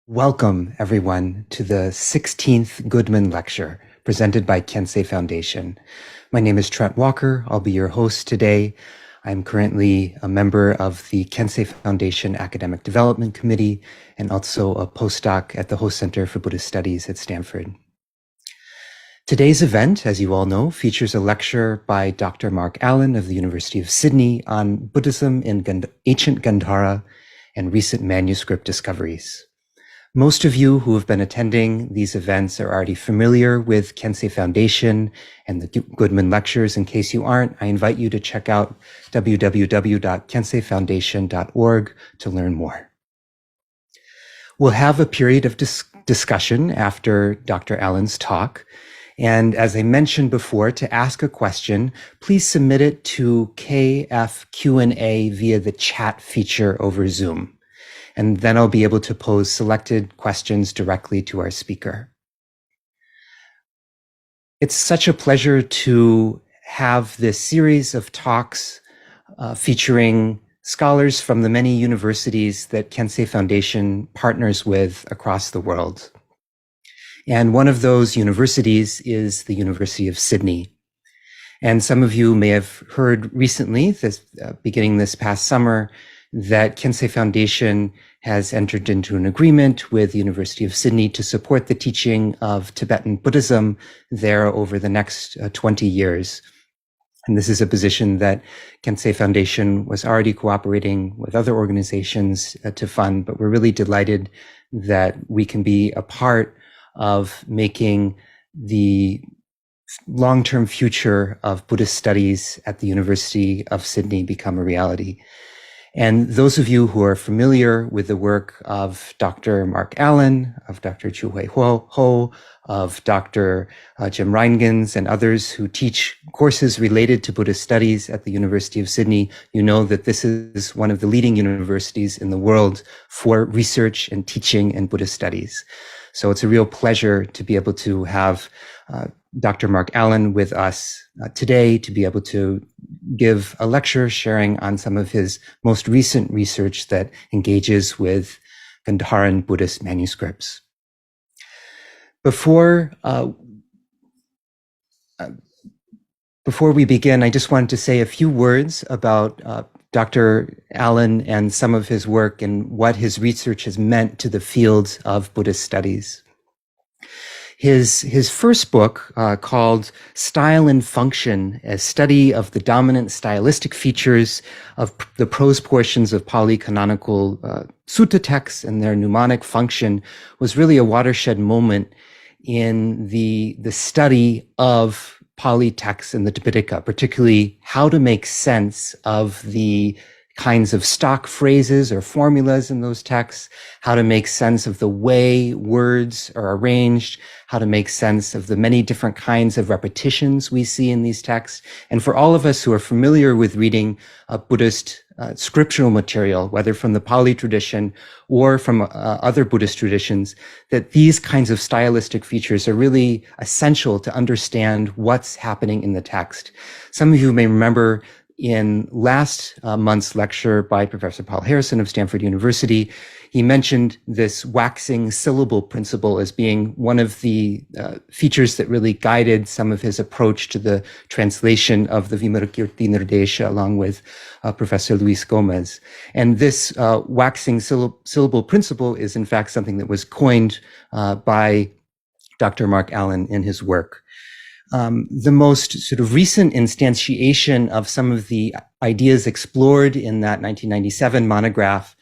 Welcome, everyone, to the 16th Goodman Lecture presented by Kensei Foundation. My name is Trent Walker. I'll be your host today. I'm currently a member of the Kensei Foundation Academic Development Committee and also a postdoc at the Host Center for Buddhist Studies at Stanford. Today's event, as you all know, features a lecture by Dr. Mark Allen of the University of Sydney on Buddhism in ancient Gandhāra and recent manuscript discoveries. Most of you who have been attending these events are already familiar with Kensei Foundation and the Goodman Lectures. In case you aren't, I invite you to check out www.kenseifoundation.org to learn more. We'll have a period of discussion after Dr. Allen's talk. And as I mentioned before, to ask a question, please submit it to KF Q&A via the chat feature over Zoom. And then I'll be able to pose selected questions directly to our speaker. It's such a pleasure to have this series of talks featuring scholars from the many universities that Kensei Foundation partners with across the world. And one of those universities is the University of Sydney. And some of you may have heard recently, beginning this past summer, that Kensei Foundation has entered into an agreement with the University of Sydney to support the teaching of Tibetan Buddhism there over the next 20 years. And this is a position that Kensei Foundation was already cooperating with other organizations to fund, but we're really delighted that we can be a part of making the long-term future of Buddhist studies at the University of Sydney become a reality. And those of you who are familiar with the work of Dr. Mark Allen, of Dr. Chu-Hui Ho, of Dr. Jim Reingans, and others who teach courses related to Buddhist studies at the University of Sydney, you know that this is one of the leading universities in the world for research and teaching in Buddhist studies. So it's a real pleasure to be able to have Dr. Mark Allen with us today to be able to give a lecture sharing on some of his most recent research that engages with Gandhāran Buddhist manuscripts. Before we begin, I just wanted to say a few words about Dr. Allen and some of his work and what his research has meant to the field of Buddhist studies. His first book, called Style and Function, a study of the dominant stylistic features of the prose portions of Pali canonical sutta texts and their mnemonic function, was really a watershed moment in the study of Pali texts in the Tipitaka, particularly how to make sense of the kinds of stock phrases or formulas in those texts, how to make sense of the way words are arranged, how to make sense of the many different kinds of repetitions we see in these texts. And for all of us who are familiar with reading Buddhist scriptural material, whether from the Pali tradition or from other Buddhist traditions, that these kinds of stylistic features are really essential to understand what's happening in the text. Some of you may remember in last month's lecture by Professor Paul Harrison of Stanford University, he mentioned this waxing syllable principle as being one of the features that really guided some of his approach to the translation of the Vimurakirti Nirdesha along with Professor Luis Gomez. And this waxing syllable principle is in fact something that was coined by Dr. Mark Allen in his work. The most sort of recent instantiation of some of the ideas explored in that 1997 monograph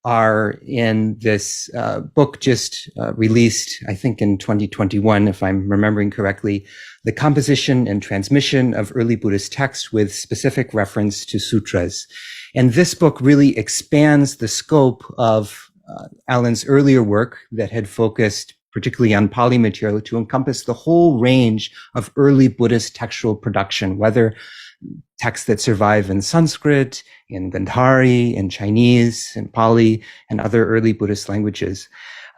are in this book just released, I think in 2021, if I'm remembering correctly, The Composition and Transmission of Early Buddhist Texts with Specific Reference to Sutras. And this book really expands the scope of Allen's earlier work that had focused particularly on Pali material, to encompass the whole range of early Buddhist textual production, whether texts that survive in Sanskrit, in Gandhāri, in Chinese, in Pali, and other early Buddhist languages,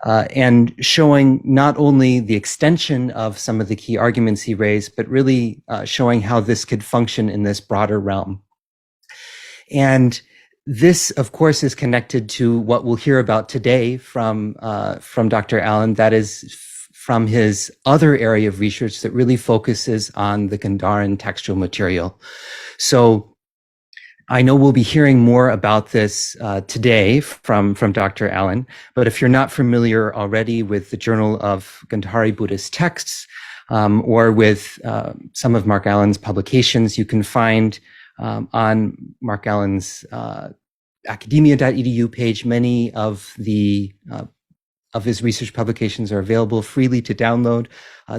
and showing not only the extension of some of the key arguments he raised, but really showing how this could function in this broader realm. And This, of course, is connected to what we'll hear about today from Dr. Allen. That is from his other area of research that really focuses on the Gandhāran textual material. So I know we'll be hearing more about this today from Dr. Allen, but if you're not familiar already with the Journal of Gandhāri Buddhist Texts or with some of Mark Allen's publications, you can find on Mark Allen's academia.edu page, many of his research publications are available freely to download.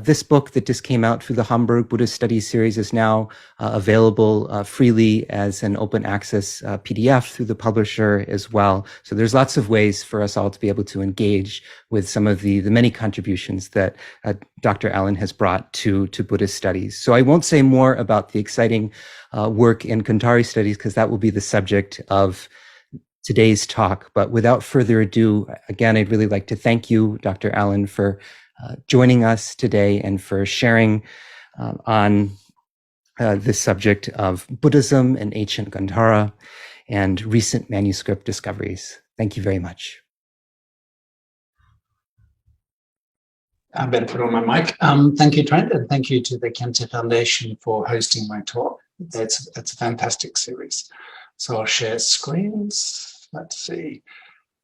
This book that just came out through the Hamburg Buddhist Studies series is now available freely as an open access PDF through the publisher as well. So there's lots of ways for us all to be able to engage with some of the many contributions that Dr. Allen has brought to Buddhist studies. So I won't say more about the exciting work in Gandhāri studies, because that will be the subject of today's talk. But without further ado, again, I'd really like to thank you, Dr. Allen, for joining us today and for sharing on this subject of Buddhism and ancient Gandhāra and recent manuscript discoveries. Thank you very much. I better put on my mic. Thank you, Trent, and thank you to the Khyentse Foundation for hosting my talk. It's a fantastic series. So I'll share screens. Let's see.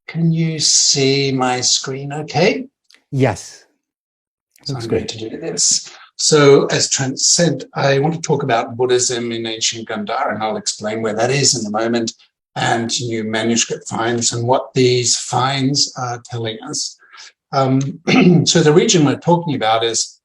Can you see my screen okay? Yes. So I'm going to do this. So as Trent said, I want to talk about Buddhism in ancient Gandhāra, and I'll explain where that is in a moment, and new manuscript finds and what these finds are telling us. So the region we're talking about is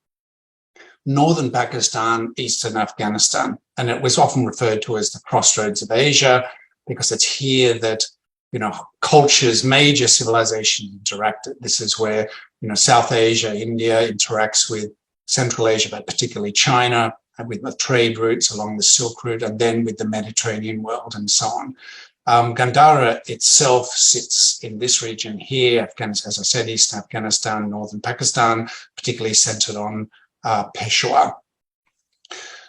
northern Pakistan, eastern Afghanistan, and it was often referred to as the crossroads of Asia because it's here that, you know, cultures, major civilizations interacted. This is where, you know, South Asia, India interacts with Central Asia, but particularly China, and with the trade routes along the Silk Route, and then with the Mediterranean world and so on. Gandhāra itself sits in this region here, Afghanistan, as I said, eastern Afghanistan, northern Pakistan, particularly centered on Peshawar.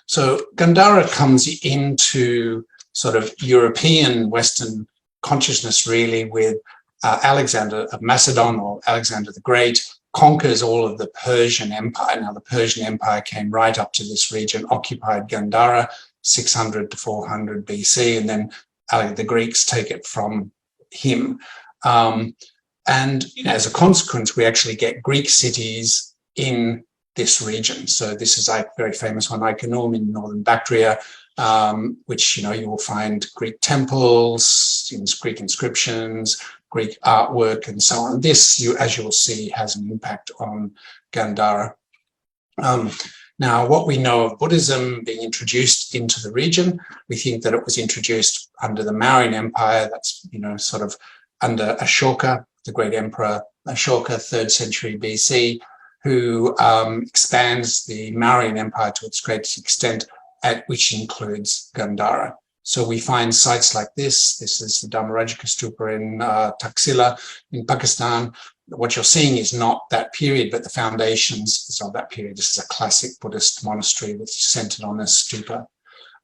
So Gandhāra comes into sort of European Western consciousness really with Alexander of Macedon, or Alexander the Great, conquers all of the Persian Empire. Now the Persian Empire came right up to this region, occupied Gandhāra 600 to 400 BC, and then the Greeks take it from him. And you know, as a consequence, we actually get Greek cities in this region. So this is a very famous one, Iconium in northern Bactria, which, you know, you will find Greek temples, Greek inscriptions, Greek artwork, and so on. This, as you will see, has an impact on Gandhāra. Now, what we know of Buddhism being introduced into the region, we think that it was introduced under the Mauryan Empire. That's, you know, sort of under Ashoka, the great emperor Ashoka, 3rd century BC, who expands the Mauryan Empire to its greatest extent, which includes Gandhāra. So we find sites like this. This is the Dhammarajika Stupa in Taxila in Pakistan. What you're seeing is not that period, but the foundations is of that period. This is a classic Buddhist monastery that's centered on a stupa.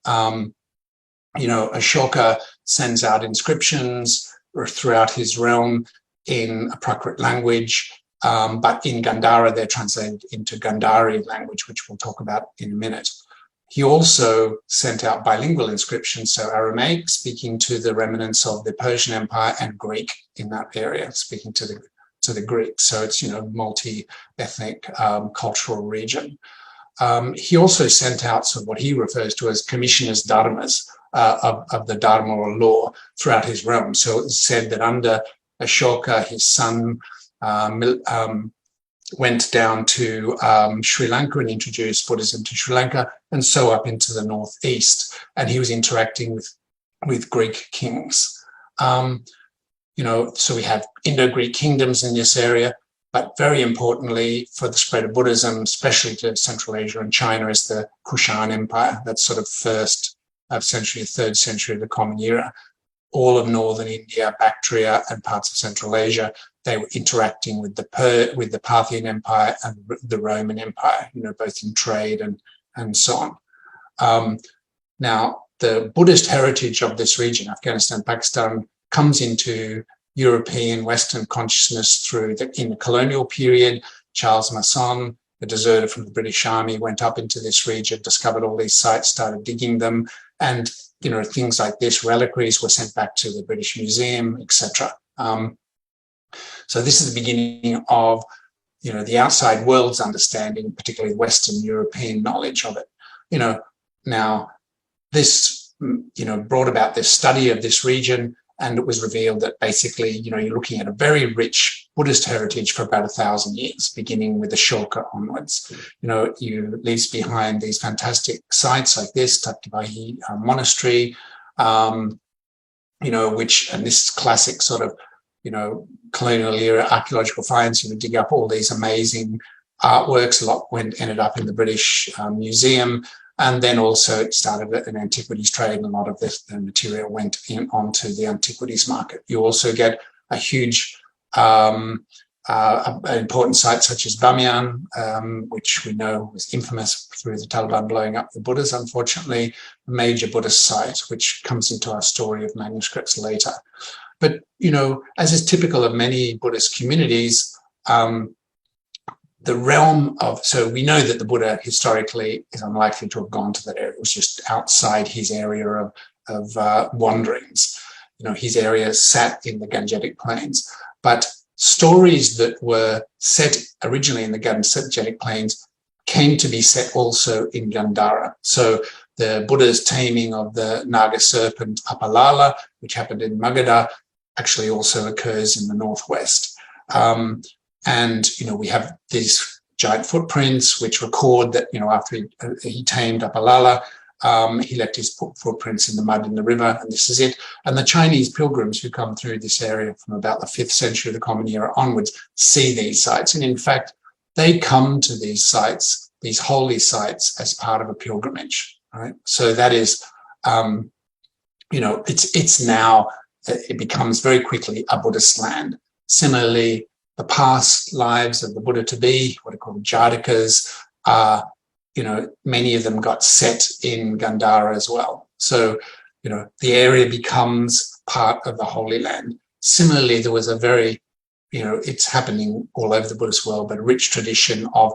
You know, Ashoka sends out inscriptions throughout his realm in a Prakrit language, but in Gandhāra, they're translated into Gandhāri language, which we'll talk about in a minute. He also sent out bilingual inscriptions, so Aramaic, speaking to the remnants of the Persian Empire, and Greek in that area, speaking to the Greeks. So it's, you know, multi-ethnic cultural region. He also sent out sort of what he refers to as commissioners dharmas of the dharma or law throughout his realm. So it's said that under Ashoka, his son went down to Sri Lanka and introduced Buddhism to Sri Lanka, and so up into the northeast. And he was interacting with Greek kings. You know, so we have Indo-Greek kingdoms in this area, but very importantly for the spread of Buddhism, especially to Central Asia and China, is the Kushan Empire. That's sort of 1st century, 3rd century of the Common Era. All of northern India, Bactria, and parts of Central Asia, they were interacting with the Parthian Empire and the Roman Empire, you know, both in trade and so on. Now, the Buddhist heritage of this region, Afghanistan, Pakistan, comes into European Western consciousness in the colonial period. Charles Masson, the deserter from the British Army, went up into this region, discovered all these sites, started digging them, and things like this, reliquaries, were sent back to the British Museum, etc. So this is the beginning of the outside world's understanding, particularly Western European knowledge of it. Now this brought about this study of this region, and it was revealed that basically you're looking at a very rich Buddhist heritage for about 1,000 years, beginning with the Shoka onwards. You leaves behind these fantastic sites like this Tattabahi Monastery, which, and this classic sort of colonial era archaeological finds, dig up all these amazing artworks. A lot ended up in the British Museum. And then also it started an antiquities trade, and a lot of the material went onto the antiquities market. You also get a huge important site such as Bamiyan, which we know was infamous through the Taliban blowing up the Buddhas, unfortunately, a major Buddhist site, which comes into our story of manuscripts later. But, as is typical of many Buddhist communities, the realm of, so we know that the Buddha historically is unlikely to have gone to that area. It was just outside his area of wanderings. His area sat in the Gangetic Plains. But stories that were set originally in the Gangetic Plains came to be set also in Gandhāra. So the Buddha's taming of the Naga serpent Apalala, which happened in Magadha, actually also occurs in the northwest. And, we have these giant footprints which record that, after he tamed Apalala, he left his footprints in the mud in the river, and this is it. And the Chinese pilgrims who come through this area from about the 5th century of the Common Era onwards see these sites. And in fact, they come to these sites, these holy sites, as part of a pilgrimage, right? So that is, it's now, it becomes very quickly a Buddhist land. Similarly, the past lives of the Buddha-to-be, what are called Jatakas, many of them got set in Gandhāra as well. So, the area becomes part of the Holy Land. Similarly, there was a very, it's happening all over the Buddhist world, but a rich tradition of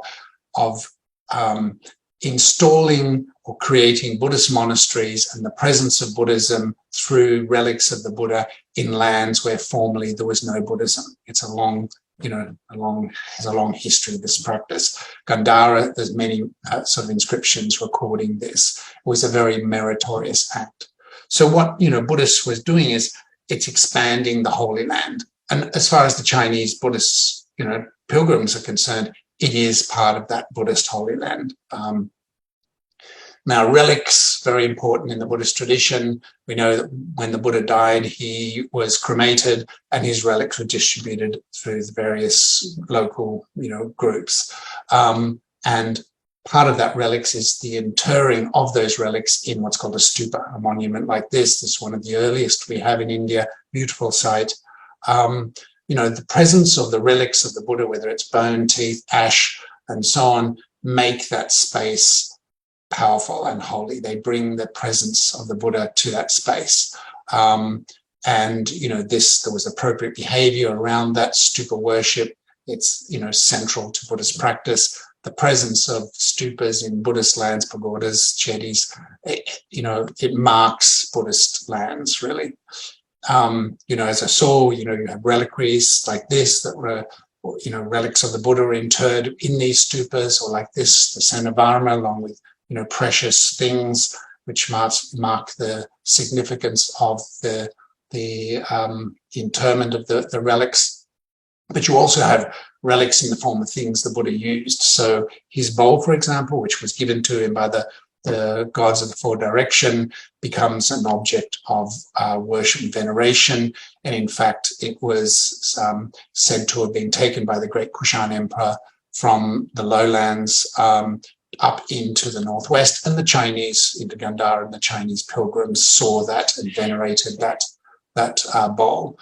installing or creating Buddhist monasteries and the presence of Buddhism through relics of the Buddha in lands where formerly there was no Buddhism. It's a long has a long history of this practice. Gandhāra, there's many sort of inscriptions recording this. It was a very meritorious act. So what, Buddhists was doing is it's expanding the Holy Land. And as far as the Chinese Buddhist, pilgrims are concerned, it is part of that Buddhist Holy Land. Now, relics, very important in the Buddhist tradition. We know that when the Buddha died, he was cremated and his relics were distributed through the various local, groups. And part of that relics is the interring of those relics in what's called a stupa, a monument like this. This is one of the earliest we have in India, beautiful site. The presence of the relics of the Buddha, whether it's bone, teeth, ash, and so on, make that space powerful and holy. They bring the presence of the Buddha to that space. And, there was appropriate behavior around that stupa worship. It's, central to Buddhist practice. The presence of stupas in Buddhist lands, pagodas, chetis, it marks Buddhist lands, really. As I saw, you have reliquaries like this that were, relics of the Buddha interred in these stupas, or like this, the Sanavarma, along with, precious things, which mark the significance of the interment of the relics. But you also have relics in the form of things the Buddha used. So his bowl, for example, which was given to him by the gods of the four direction, becomes an object of worship and veneration. And in fact, it was said to have been taken by the great Kushan emperor from the lowlands up into the northwest, and the Chinese, into Gandhāra, and the Chinese pilgrims saw that and venerated that bowl.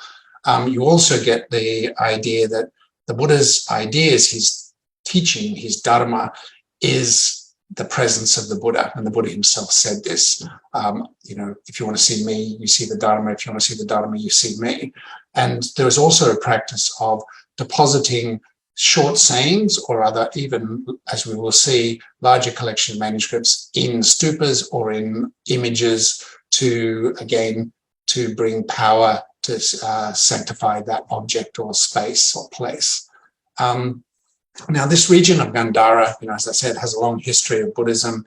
You also get the idea that the Buddha's ideas, his teaching, his dharma, is the presence of the Buddha. And the Buddha himself said this, if you want to see me, you see the Dharma. If you want to see the Dharma, you see me. And there is also a practice of depositing short sayings or other, even as we will see, larger collection of manuscripts in stupas or in images to bring power to sanctify that object or space or place. Now, this region of Gandhāra, as I said, has a long history of Buddhism,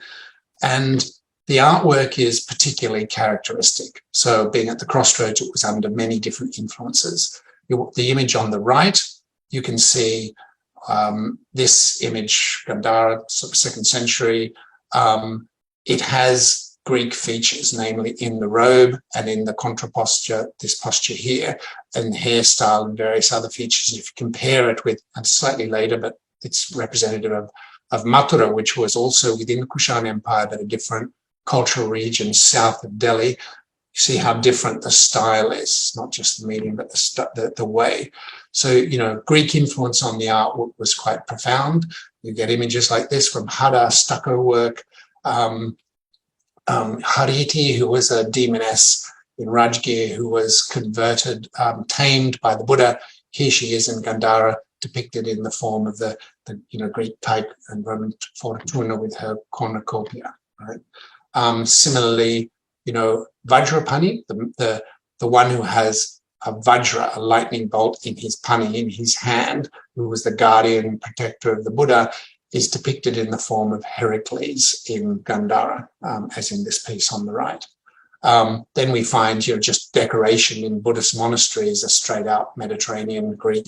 and the artwork is particularly characteristic. So being at the crossroads, it was under many different influences. The image on the right, you can see this image, Gandhāra, sort of 2nd century. It has Greek features, namely in the robe and in the contra posture, this posture here, and hairstyle and various other features. If you compare it with, and slightly later, but it's representative of Mathura, which was also within the Kushan Empire, but a different cultural region south of Delhi. You see how different the style is, not just the medium, but the way. So, Greek influence on the art was quite profound. You get images like this from Hada stucco work. Hariti, who was a demoness in Rajgir, who was converted, tamed by the Buddha. Here she is in Gandhāra, depicted in the form of the Greek type and Roman Fortuna with her cornucopia. Right. Similarly, Vajrapani, the one who has a Vajra, a lightning bolt in his pani, in his hand, who was the guardian and protector of the Buddha, is depicted in the form of Heracles in Gandhāra, as in this piece on the right. Then we find, just decoration in Buddhist monasteries, a straight out Mediterranean Greek,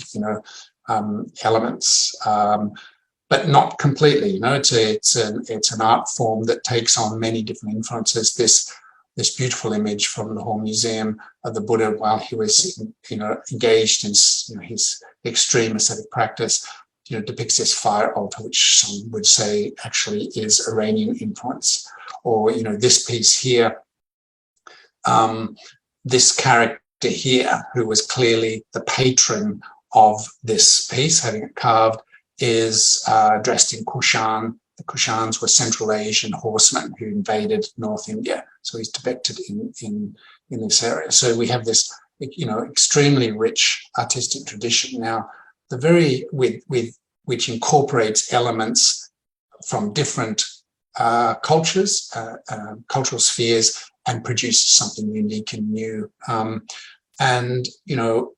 elements, but not completely. It's an art form that takes on many different influences. This beautiful image from the Hall Museum of the Buddha while he was, engaged in his extreme ascetic practice, depicts this fire altar, which some would say actually is Iranian influence. Or, this piece here, this character here, who was clearly the patron of this piece, having it carved, is dressed in Kushan. The Kushans were Central Asian horsemen who invaded North India. So he's depicted in this area. So we have this, extremely rich artistic tradition. Now, which incorporates elements from different cultures, cultural spheres, and produces something unique and new. And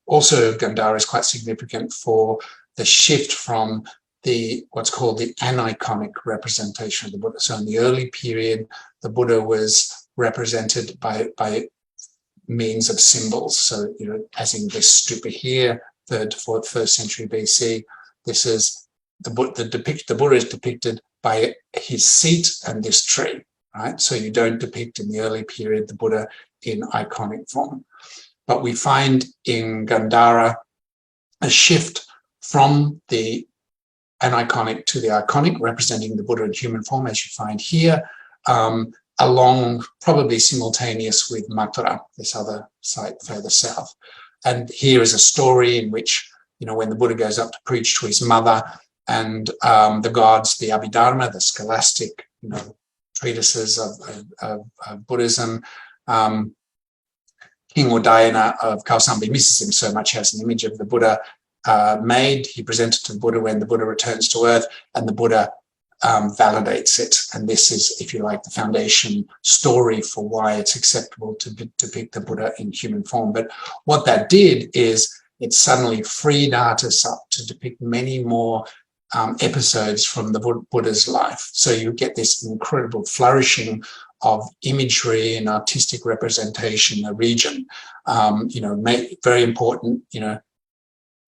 also Gandhāra is quite significant for the shift from what's called the aniconic representation of the Buddha. So in the early period, the Buddha was represented by means of symbols. So, as in this stupa here, 3rd to 4th, 1st century BC, this is the Buddha is depicted by his seat and this tree, right? So you don't depict in the early period the Buddha in iconic form. But we find in Gandhāra a shift from the aniconic to the iconic, representing the Buddha in human form, as you find here, along probably simultaneous with Mathura, this other site further south. And here is a story in which, when the Buddha goes up to preach to his mother, and the gods, the Abhidharma, the scholastic, treatises of Buddhism, King Udayana of Kausambi misses him so much as an image of the Buddha made. He presents it to the Buddha when the Buddha returns to earth, and the Buddha validates it. And this is, if you like, the foundation story for why it's acceptable to depict the Buddha in human form. But what that did is it suddenly freed artists up to depict many more episodes from the Buddha's life. So you get this incredible flourishing of imagery and artistic representation in the region. Very important,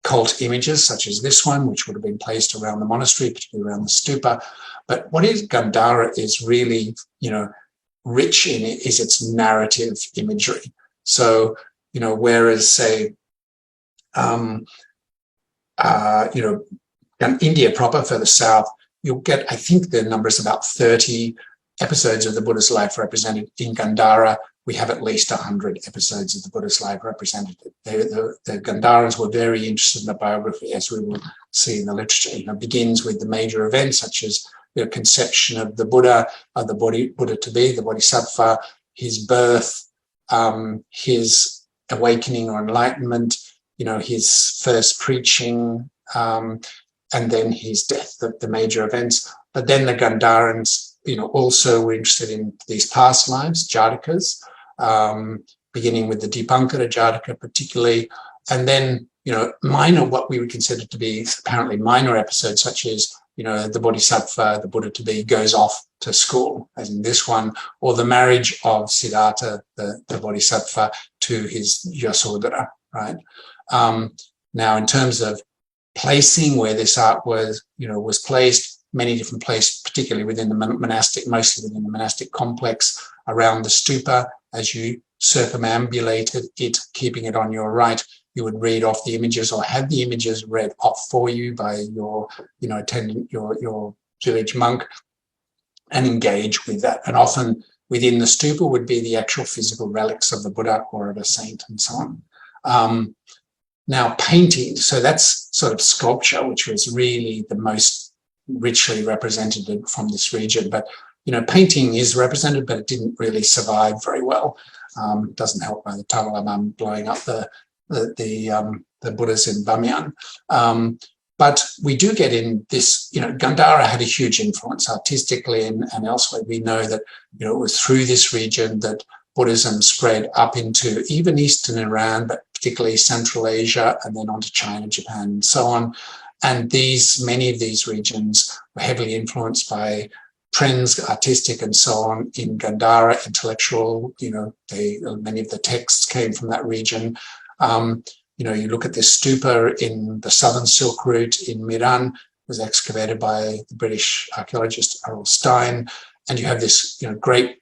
cult images such as this one, which would have been placed around the monastery, particularly around the stupa. But what is Gandhāra is really, rich in it is its narrative imagery. So, whereas say, in India proper, further south, you'll get, I think the number is about 30 episodes of the Buddha's life represented. In Gandhāra, we have at least 100 episodes of the Buddha's life represented. The Gandharans were very interested in the biography, as we will see in the literature. It begins with the major events such as conception of the Buddha, the Buddha to be, the Bodhisattva, his birth, his awakening or enlightenment, his first preaching, and then his death, the major events. But then the Gandhārans, also were interested in these past lives, Jatakas, beginning with the Dipankara Jataka particularly, and then, minor, what we would consider to be apparently minor episodes, such as, the Bodhisattva, the Buddha to be, goes off to school, as in this one, or the marriage of Siddhartha, the Bodhisattva, to his Yasodhara, right? Now, in terms of placing where this art was placed, many different places, particularly within the monastic, mostly within the monastic complex, around the stupa. As you circumambulated it, keeping it on your right, you would read off the images or have the images read off for you by your, attendant, your village monk, and engage with that. And often within the stupa would be the actual physical relics of the Buddha or of a saint and so on. Now, painting, so that's sort of sculpture, which was really the most richly represented from this region. But, painting is represented, but it didn't really survive very well. Doesn't help by the Dalai Lama blowing up the Buddhas in Bamiyan. But we do get in this, Gandhāra had a huge influence artistically and elsewhere. We know that, it was through this region that Buddhism spread up into even Eastern Iran, but particularly Central Asia, and then onto China, Japan, and so on. And many of these regions were heavily influenced by trends, artistic and so on, in Gandhāra, intellectual, many of the texts came from that region. You look at this stupa in the southern Silk Route in Miran, was excavated by the British archaeologist Errol Stein, and you have this, great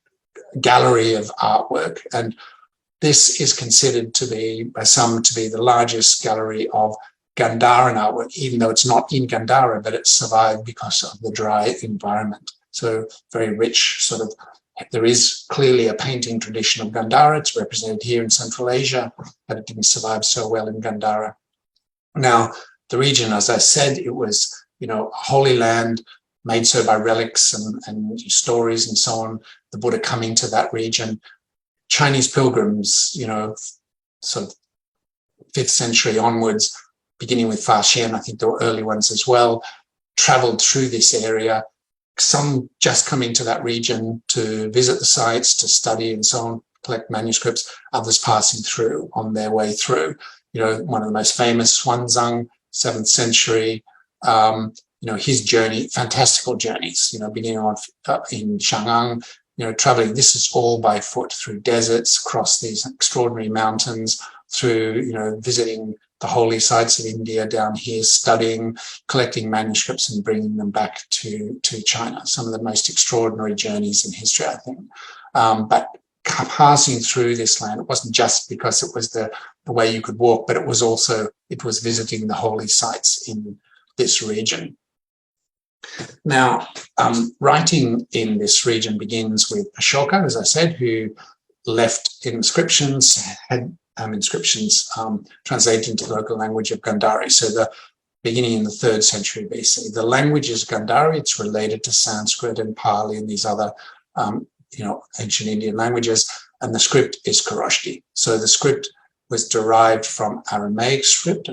gallery of artwork. And this is considered to be, by some, to be the largest gallery of Gandhāran artwork, even though it's not in Gandhāra, but it survived because of the dry environment. So very rich there is clearly a painting tradition of Gandhāra. It's represented here in Central Asia, but it didn't survive so well in Gandhāra. Now, the region, as I said, it was, a holy land made so by relics and stories and so on, the Buddha coming to that region. Chinese pilgrims, sort of 5th century onwards, beginning with Fa Xian, I think there were early ones as well, traveled through this area, some just coming to that region to visit the sites, to study and so on, collect manuscripts, others passing through on their way through. One of the most famous, Xuanzang, 7th century, his journey, fantastical journeys, beginning on in Shangang, traveling, this is all by foot through deserts, across these extraordinary mountains, through, visiting the holy sites of India down here, studying, collecting manuscripts and bringing them back to China. Some of the most extraordinary journeys in history, I think. But passing through this land, it wasn't just because it was the way you could walk, but it was visiting the holy sites in this region. Now, writing in this region begins with Ashoka, as I said, who left inscriptions, had inscriptions translated into the local language of Gandhāri. So the beginning in the 3rd century BC. The language is Gandhāri. It's related to Sanskrit and Pali and these other, ancient Indian languages. And the script is Kharosthi. So the script was derived from Aramaic script,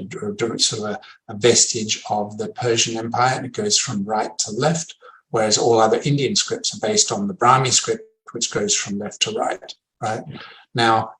sort of a vestige of the Persian Empire, and it goes from right to left, whereas all other Indian scripts are based on the Brahmi script, which goes from left to right. Now,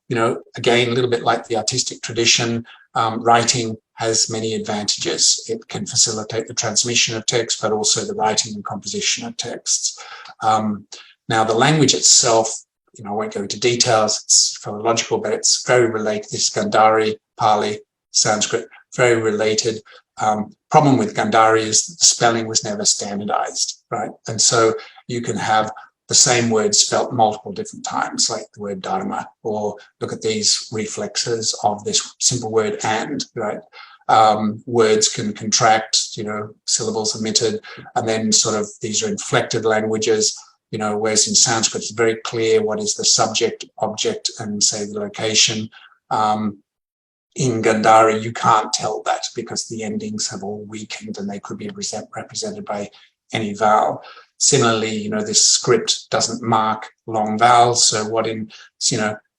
again, a little bit like the artistic tradition, writing has many advantages. It can facilitate the transmission of text, but also the writing and composition of texts. Now, the language itself, I won't go into details, it's philological, but it's very related. This Gandhari, Pali, Sanskrit, very related. Problem with Gandhari is that the spelling was never standardized, right? And so you can have the same word spelt multiple different times, like the word dharma, or look at these reflexes of this simple word and, right? Words can contract, syllables omitted, and then sort of these are inflected languages, whereas in Sanskrit it's very clear what is the subject, object, and say the location. In Gandhari, you can't tell that because the endings have all weakened and they could be represented by any vowel. Similarly, this script doesn't mark long vowels. So what in,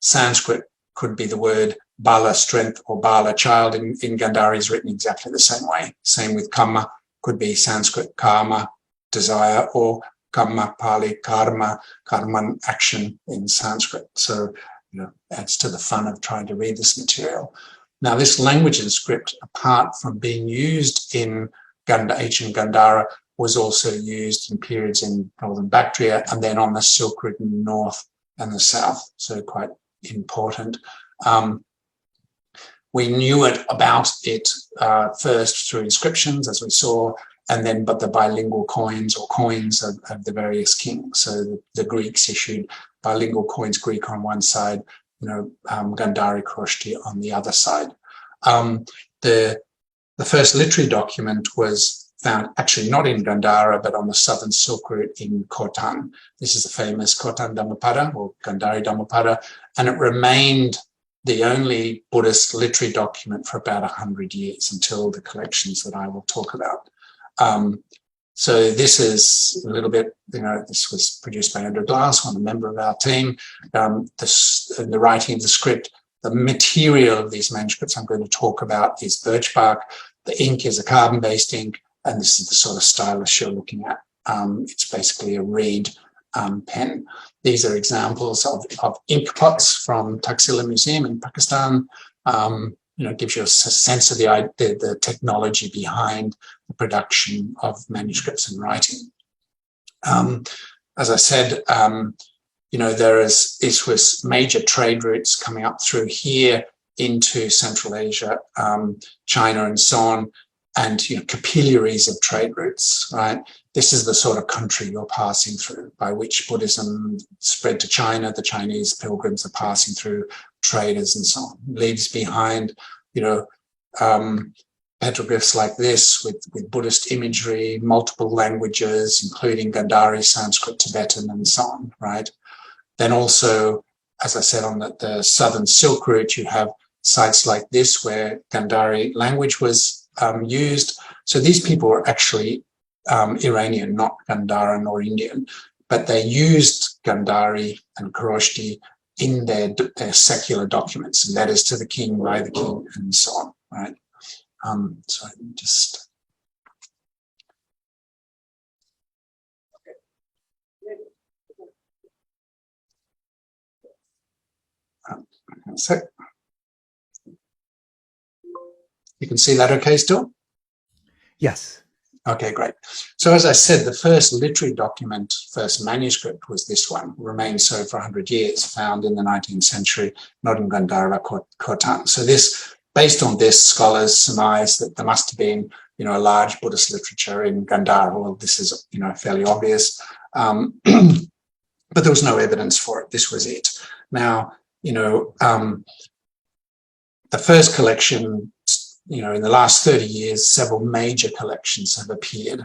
Sanskrit could be the word bala, strength, or bala, child. In Gandhāri is written exactly the same way. Same with kamma, could be Sanskrit karma, desire, or kamma, Pali, karma, karman, action in Sanskrit. So, adds to the fun of trying to read this material. Now, this language and script, apart from being used in ancient Gandhara, was also used in periods in northern Bactria and then on the Silk Route in the north and the south. So quite important. We knew about it first through inscriptions, as we saw, and then but the bilingual coins or coins of the various kings. So the Greeks issued bilingual coins, Greek on one side, Gandhāri Khroshti on the other side. The first literary document was found actually not in Gandhara, but on the southern Silk Route in Khotan. This is the famous Khotan Dhammapada, or Gandhāri Dhammapada, and it remained the only Buddhist literary document for about 100 years until the collections that I will talk about. So this is a little bit, this was produced by Andrew Glass, one a member of our team. The writing of the script, the material of these manuscripts I'm going to talk about is birch bark. The ink is a carbon-based ink, and this is the sort of stylus you're looking at. It's basically a reed pen. These are examples of ink pots from Taxila Museum in Pakistan. Gives you a sense of the technology behind the production of manuscripts and writing. As I said, this was major trade routes coming up through here into Central Asia, China, and so on, and capillaries of trade routes, right? This is the sort of country you're passing through, by which Buddhism spread to China. The Chinese pilgrims are passing through, traders and so on. Leaves behind, petroglyphs like this with Buddhist imagery, multiple languages, including Gandhari, Sanskrit, Tibetan, and so on, right? Then also, as I said, on the southern Silk Route, you have sites like this where Gandhari language was used. So these people were actually Iranian, not Gandharan or Indian, but they used Gandhari and Khroshti in their secular documents, letters to the king, by the king, and so on, right? So just... So you can see that okay still? Yes. Okay, great. So as I said, the first literary document, first manuscript was this one, remained so for 100 years, found in the 19th century, not in Gandhara, Khotan. So this, based on this, scholars surmise that there must have been, a large Buddhist literature in Gandhara. Well, this is, fairly obvious, but there was no evidence for it. This was it. Now, the first collection, in the last 30 years, several major collections have appeared,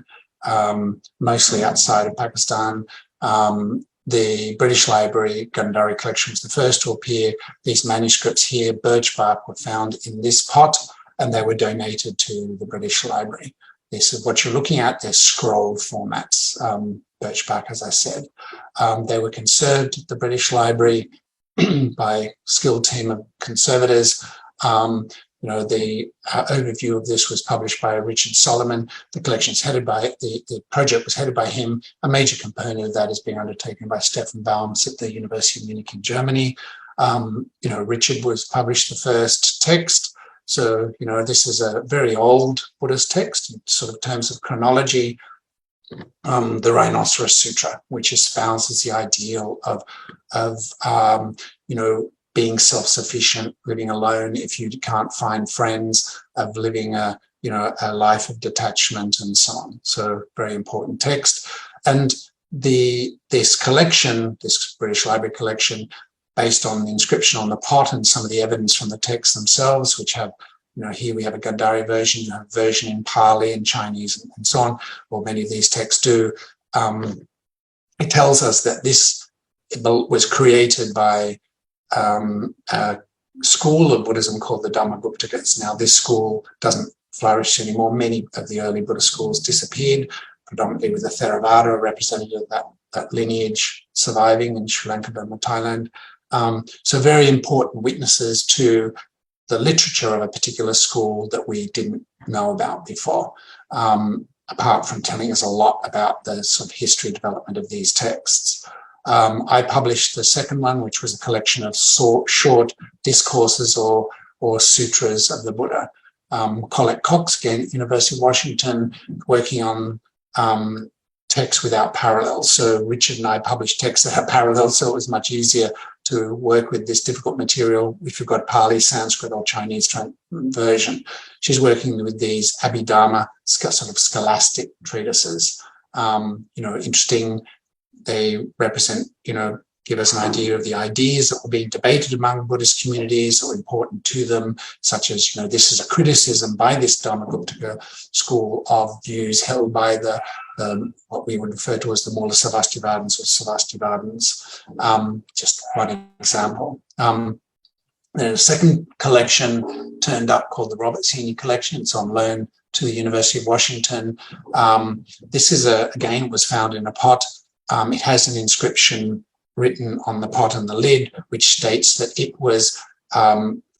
mostly outside of Pakistan. The British Library Gandhari collection was the first to appear. These manuscripts here, birch bark, were found in this pot, and they were donated to the British Library. This is what you're looking at. They're scroll formats, birch bark, as I said. They were conserved at the British Library by a skilled team of conservators. The overview of this was published by Richard Solomon. The collection is headed by, the project was headed by him. A major component of that is being undertaken by Stefan Baums at the University of Munich in Germany. Richard was published the first text. So, this is a very old Buddhist text in sort of terms of chronology. The Rhinoceros Sutra, which espouses the ideal of being self-sufficient, living alone if you can't find friends, of living a life of detachment and so on. So very important text. And this collection, this British Library collection, based on the inscription on the pot and some of the evidence from the texts themselves, which have, here we have a Gandhari version, you have a version in Pali and Chinese and so on, or many of these texts do. It tells us that this was created by a school of Buddhism called the Dhammaguptakas. Now, this school doesn't flourish anymore. Many of the early Buddhist schools disappeared. predominantly with the Theravada, a representative of that lineage surviving in Sri Lanka, Burma, Thailand. So very important witnesses to the literature of a particular school that we didn't know about before, apart from telling us a lot about the sort of history development of these texts. I published the second one, which was a collection of short discourses or sutras of the Buddha. Collette Cox, again, University of Washington, working on texts without parallels. So Richard and I published texts that have parallels, so it was much easier to work with this difficult material if you've got Pali, Sanskrit, or Chinese version. She's working with these Abhidharma sort of scholastic treatises. Interesting. They represent, give us an idea of the ideas that were being debated among Buddhist communities that were important to them, such as, this is a criticism by this Dharmakuptaka school of views held by the what we would refer to as the Mula Sarvastivadins or Sarvastivadins. Just one example. Then a second collection turned up called the Robert Senior Collection. It's on loan to the University of Washington. This is again, was found in a pot. It has an inscription written on the pot and the lid, which states that it was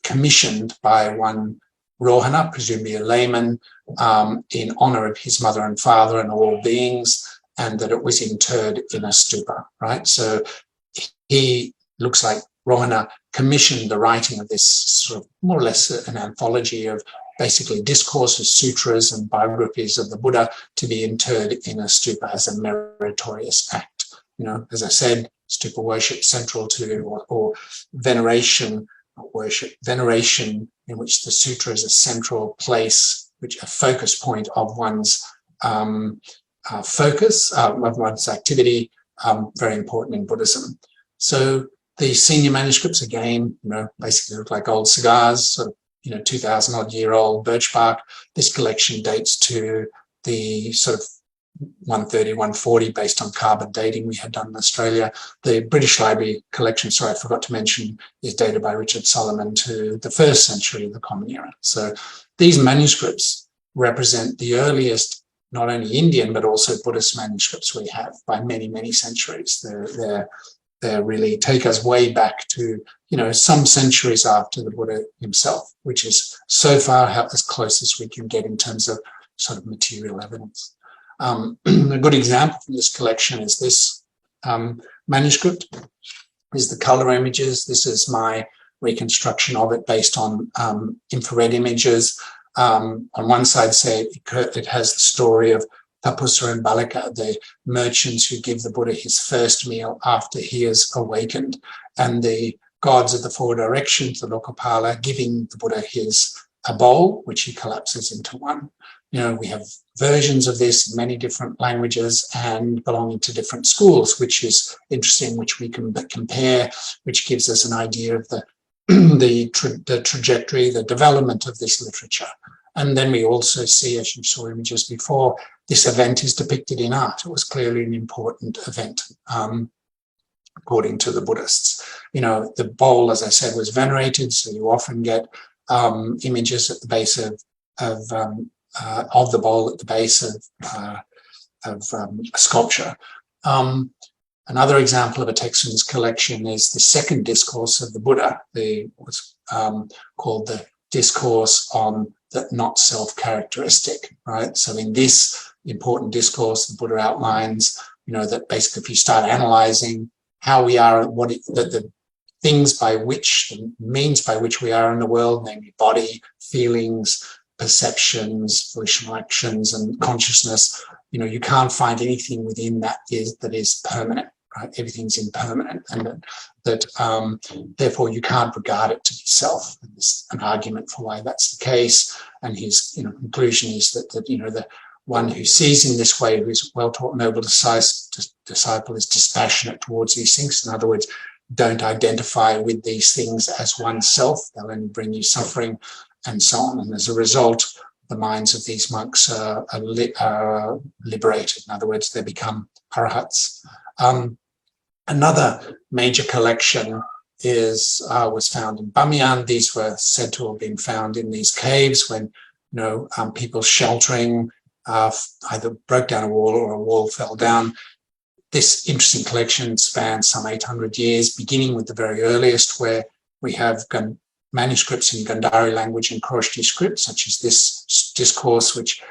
commissioned by one Rohana, presumably a layman, in honor of his mother and father and all beings, and that it was interred in a stupa, right? So he looks like Rohana commissioned the writing of this sort of more or less an anthology of basically discourses, sutras, and biographies of the Buddha to be interred in a stupa as a meritorious act. As I said, stupa worship central to, or veneration in which the sutra is a central place, which a focus point of one's focus, of one's activity, very important in Buddhism. So the senior manuscripts, again, basically look like old cigars, sort of, 2,000 odd year old birch bark. This collection dates to the sort of 130, 140 based on carbon dating we had done in Australia. The British Library collection, sorry, I forgot to mention, is dated by Richard Solomon to the 1st century of the Common Era. So these manuscripts represent the earliest, not only Indian, but also Buddhist manuscripts we have by many, many centuries. They really take us way back to, some centuries after the Buddha himself, which is so far as close as we can get in terms of sort of material evidence. A good example from this collection is this manuscript. Is the color images. This is my reconstruction of it based on infrared images. On one side, say it has the story of Tapusa and Balika, the merchants who give the Buddha his first meal after he has awakened, and the gods of the four directions, the Lokapala, giving the Buddha a bowl, which he collapses into one. We have versions of this in many different languages and belonging to different schools, which is interesting, which we can compare, which gives us an idea of the trajectory, the development of this literature. And then we also see, as you saw images before, this event is depicted in art. It was clearly an important event, according to the Buddhists. The bowl, as I said, was venerated, so you often get images at the base of the bowl at the base of a sculpture. Another example of a text in this collection is the second discourse of the Buddha, what's called the Discourse on the Not Self-Characteristic, right? So in this important discourse, the Buddha outlines, that basically if you start analyzing how we are, the things by which, the means by which we are in the world, namely body, feelings, perceptions, volitional actions, and consciousness, you can't find anything within that is permanent, right? Everything's impermanent, and that therefore you can't regard it to be self. And there's an argument for why that's the case. And his conclusion is that the one who sees in this way, who is well-taught, noble disciple, is dispassionate towards these things. In other words, don't identify with these things as oneself. They'll only bring you suffering, and so on. And as a result, the minds of these monks are liberated. In other words, they become arahats. Another major collection was found in Bamiyan. These were said to have been found in these caves when people sheltering either broke down a wall or a wall fell down. This interesting collection spans some 800 years, beginning with the very earliest, where we have manuscripts in Gandhāri language and Khroshti script, such as this discourse, which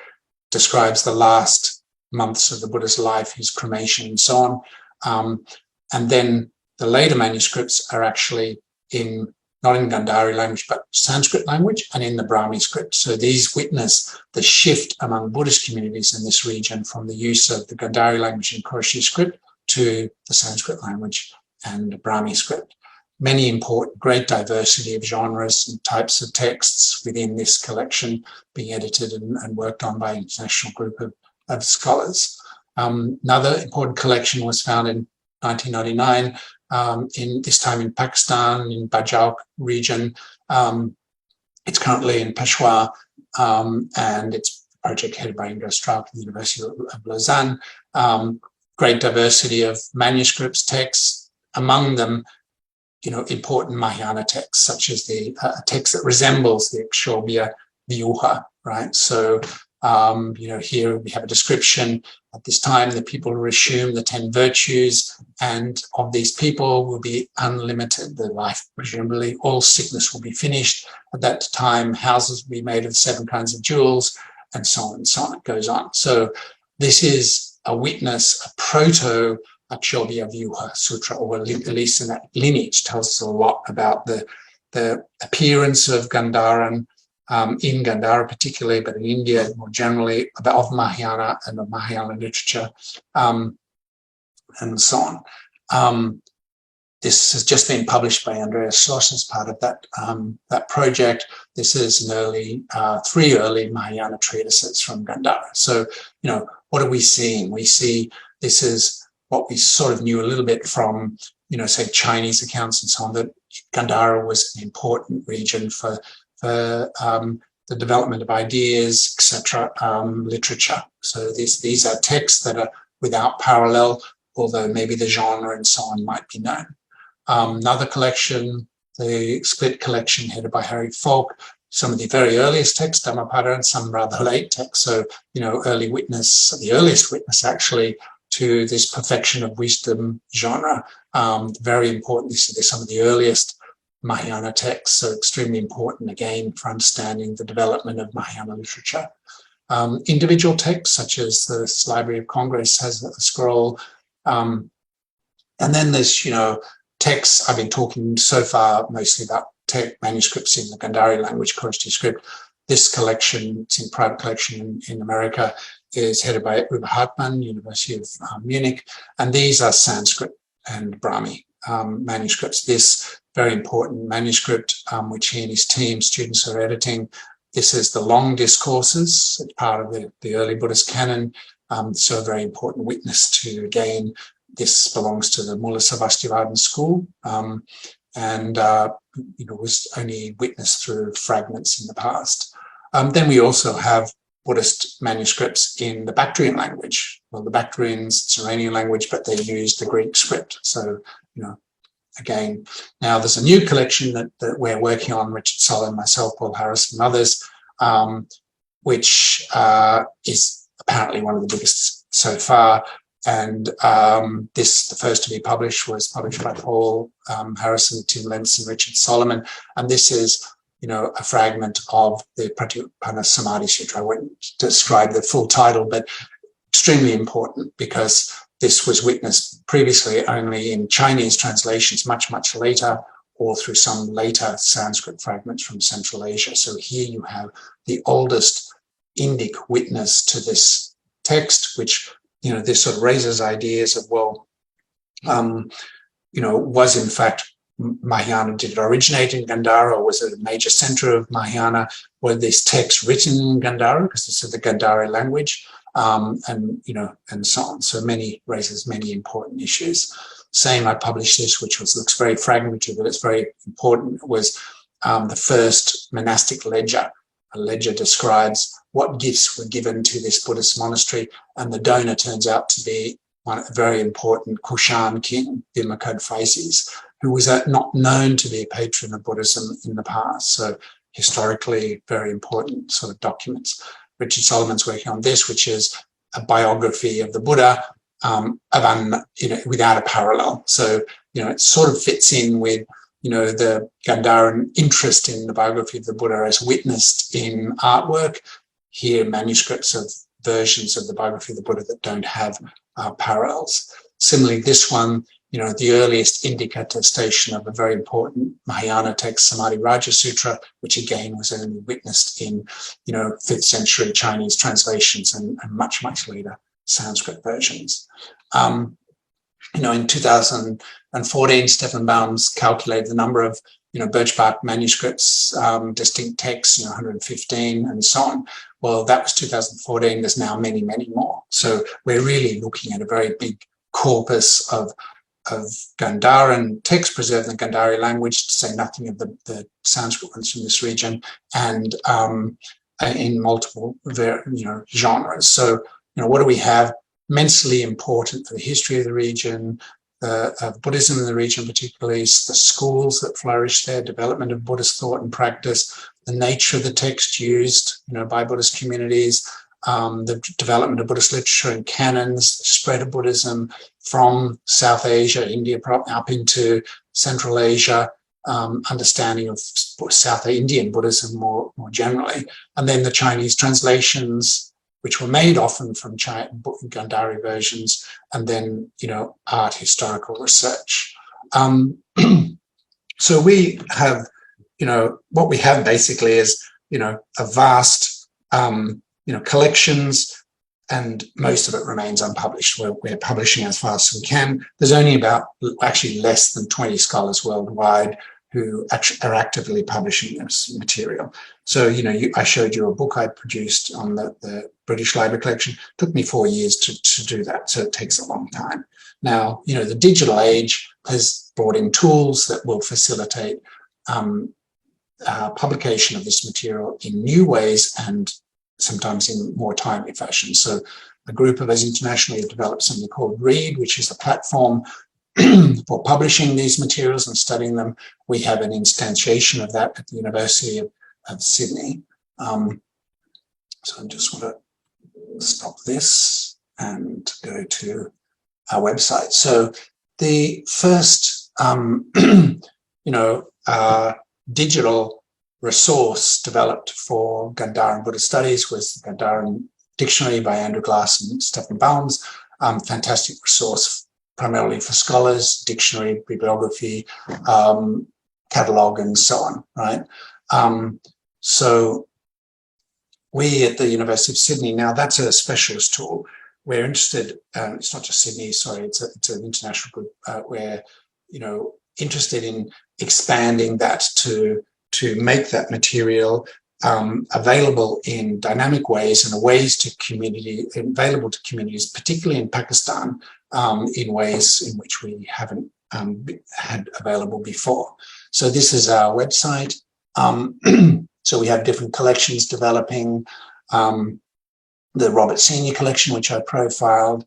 describes the last months of the Buddha's life, his cremation, and so on. And then the later manuscripts are actually not in Gandhāri language, but Sanskrit language and in the Brahmi script. So these witness the shift among Buddhist communities in this region from the use of the Gandhāri language and Khroshti script to the Sanskrit language and the Brahmi script. Many important, great diversity of genres and types of texts within this collection being edited and worked on by an international group of scholars. Another important collection was found in 1999, this time in Pakistan, in Bajauk region. It's currently in Peshawar, and it's a project headed by Ingo Strauch at the University of Lausanne. Great diversity of manuscripts, texts, among them, important Mahayana texts, such as the text that resembles the Akshobhya Vyuha, right? So, here we have a description. At this time, the people will assume the 10 virtues, and of these people will be unlimited, the life, presumably. All sickness will be finished. At that time, houses will be made of 7 kinds of jewels, and so on and so on. It goes on. So this is a witness, a proto Akshobhya Vyuha Sutra, or at least in that lineage, tells us a lot about the appearance of Gandharan, in Gandhara particularly, but in India more generally, of Mahayana and of Mahayana literature, and so on. This has just been published by Andreas Schloss as part of that project. This is an 3 early Mahayana treatises from Gandhara. So, what are we seeing? We see this is what we sort of knew a little bit from, say, Chinese accounts and so on, that Gandhara was an important region for the development of ideas, etc., literature. So these are texts that are without parallel, although maybe the genre and so on might be known. Another collection, the Split collection headed by Harry Falk, some of the very earliest texts, Dhammapada, and some rather late texts. So, early witness, the earliest witness actually to this perfection of wisdom genre. Very important. These are some of the earliest Mahayana texts, so extremely important again for understanding the development of Mahayana literature. Individual texts, such as the Library of Congress has a scroll. And then there's, texts. I've been talking so far mostly about manuscripts in the Gandhari language, Khroshti script. This collection, it's in private collection in America, is headed by Uwe Hartmann, University of Munich, and these are Sanskrit and Brahmi manuscripts. This very important manuscript, which he and his team, students, are editing. This is the long discourses. It's part of the early Buddhist canon, so a very important witness to, again, this belongs to the Mula Sarvastivadin school, and was only witnessed through fragments in the past. Then we also have Buddhist manuscripts in the Bactrian language. Well, the Bactrians, it's an Iranian language, but they use the Greek script. So, again, now there's a new collection that we're working on, Richard Solomon, myself, Paul Harris, and others, which is apparently one of the biggest so far. And the first to be published was published by Paul Harrison, Tim Lentz, and Richard Solomon. And this is, a fragment of the Pratipana Samadhi Sutra. I won't describe the full title, but extremely important because this was witnessed previously only in Chinese translations, much, much later, or through some later Sanskrit fragments from Central Asia. So here you have the oldest Indic witness to this text, which, this sort of raises ideas of, was in fact Mahayana, did it originate in Gandhara, or was it a major center of Mahayana? Were these texts written in Gandhara, because this is the Gandhari language, and so on. So raises many important issues. Same, I published this, which looks very fragmentary, but it's very important. It was the first monastic ledger. A ledger describes what gifts were given to this Buddhist monastery, and the donor turns out to be a very important Kushan king, Birma-Kadphises, who was not known to be a patron of Buddhism in the past. So historically, very important sort of documents. Richard Solomon's working on this, which is a biography of the Buddha, without a parallel. So, it sort of fits in with, the Gandhāran interest in the biography of the Buddha as witnessed in artwork. Here, manuscripts of versions of the biography of the Buddha that don't have parallels. Similarly, this one, the earliest indicator station of a very important Mahayana text, Samadhi Raja Sutra, which again was only witnessed in, 5th century Chinese translations and much, much later Sanskrit versions. In 2014, Stefan Baum's calculated the number of, birchbark manuscripts, distinct texts, 115 and so on. Well, that was 2014. There's now many, many more. So we're really looking at a very big corpus of Gandhāran texts preserved in the Gandhāri language, to say nothing of the Sanskrit ones from this region, and in multiple genres. So, what do we have? Immensely important for the history of the region, of Buddhism in the region, particularly the schools that flourish there, development of Buddhist thought and practice, the nature of the text used, by Buddhist communities, the development of Buddhist literature and canons, the spread of Buddhism from South Asia, India, up into Central Asia, understanding of South Indian Buddhism more generally, and then the Chinese translations, which were made often from Gandhari versions, and then, art historical research. So we have, what we have basically is, a vast, collections, and most of it remains unpublished. We're publishing as fast as we can. There's only actually less than 20 scholars worldwide who are actively publishing this material. So, I showed you a book I produced on the British Library collection. It took me 4 years to do that, so it takes a long time. Now, the digital age has brought in tools that will facilitate publication of this material in new ways and sometimes in more timely fashion. So a group of us internationally have developed something called READ, which is a platform for publishing these materials and studying them. We have an instantiation of that at the University of Sydney. So I just want to stop this and go to our website. So the first, digital resource developed for Gandhāran Buddhist studies was the Gandhāran Dictionary by Andrew Glass and Stefan Baums. Fantastic resource, primarily for scholars, dictionary, bibliography, catalogue, and so on, right? So we at the University of Sydney, now that's a specialist tool. We're interested, it's not just Sydney, sorry, it's an international group. We're, interested in expanding that to make that material available in dynamic ways and available to communities, particularly in Pakistan, in ways in which we haven't had available before. So this is our website. So we have different collections developing. The Robert Senior collection, which I profiled.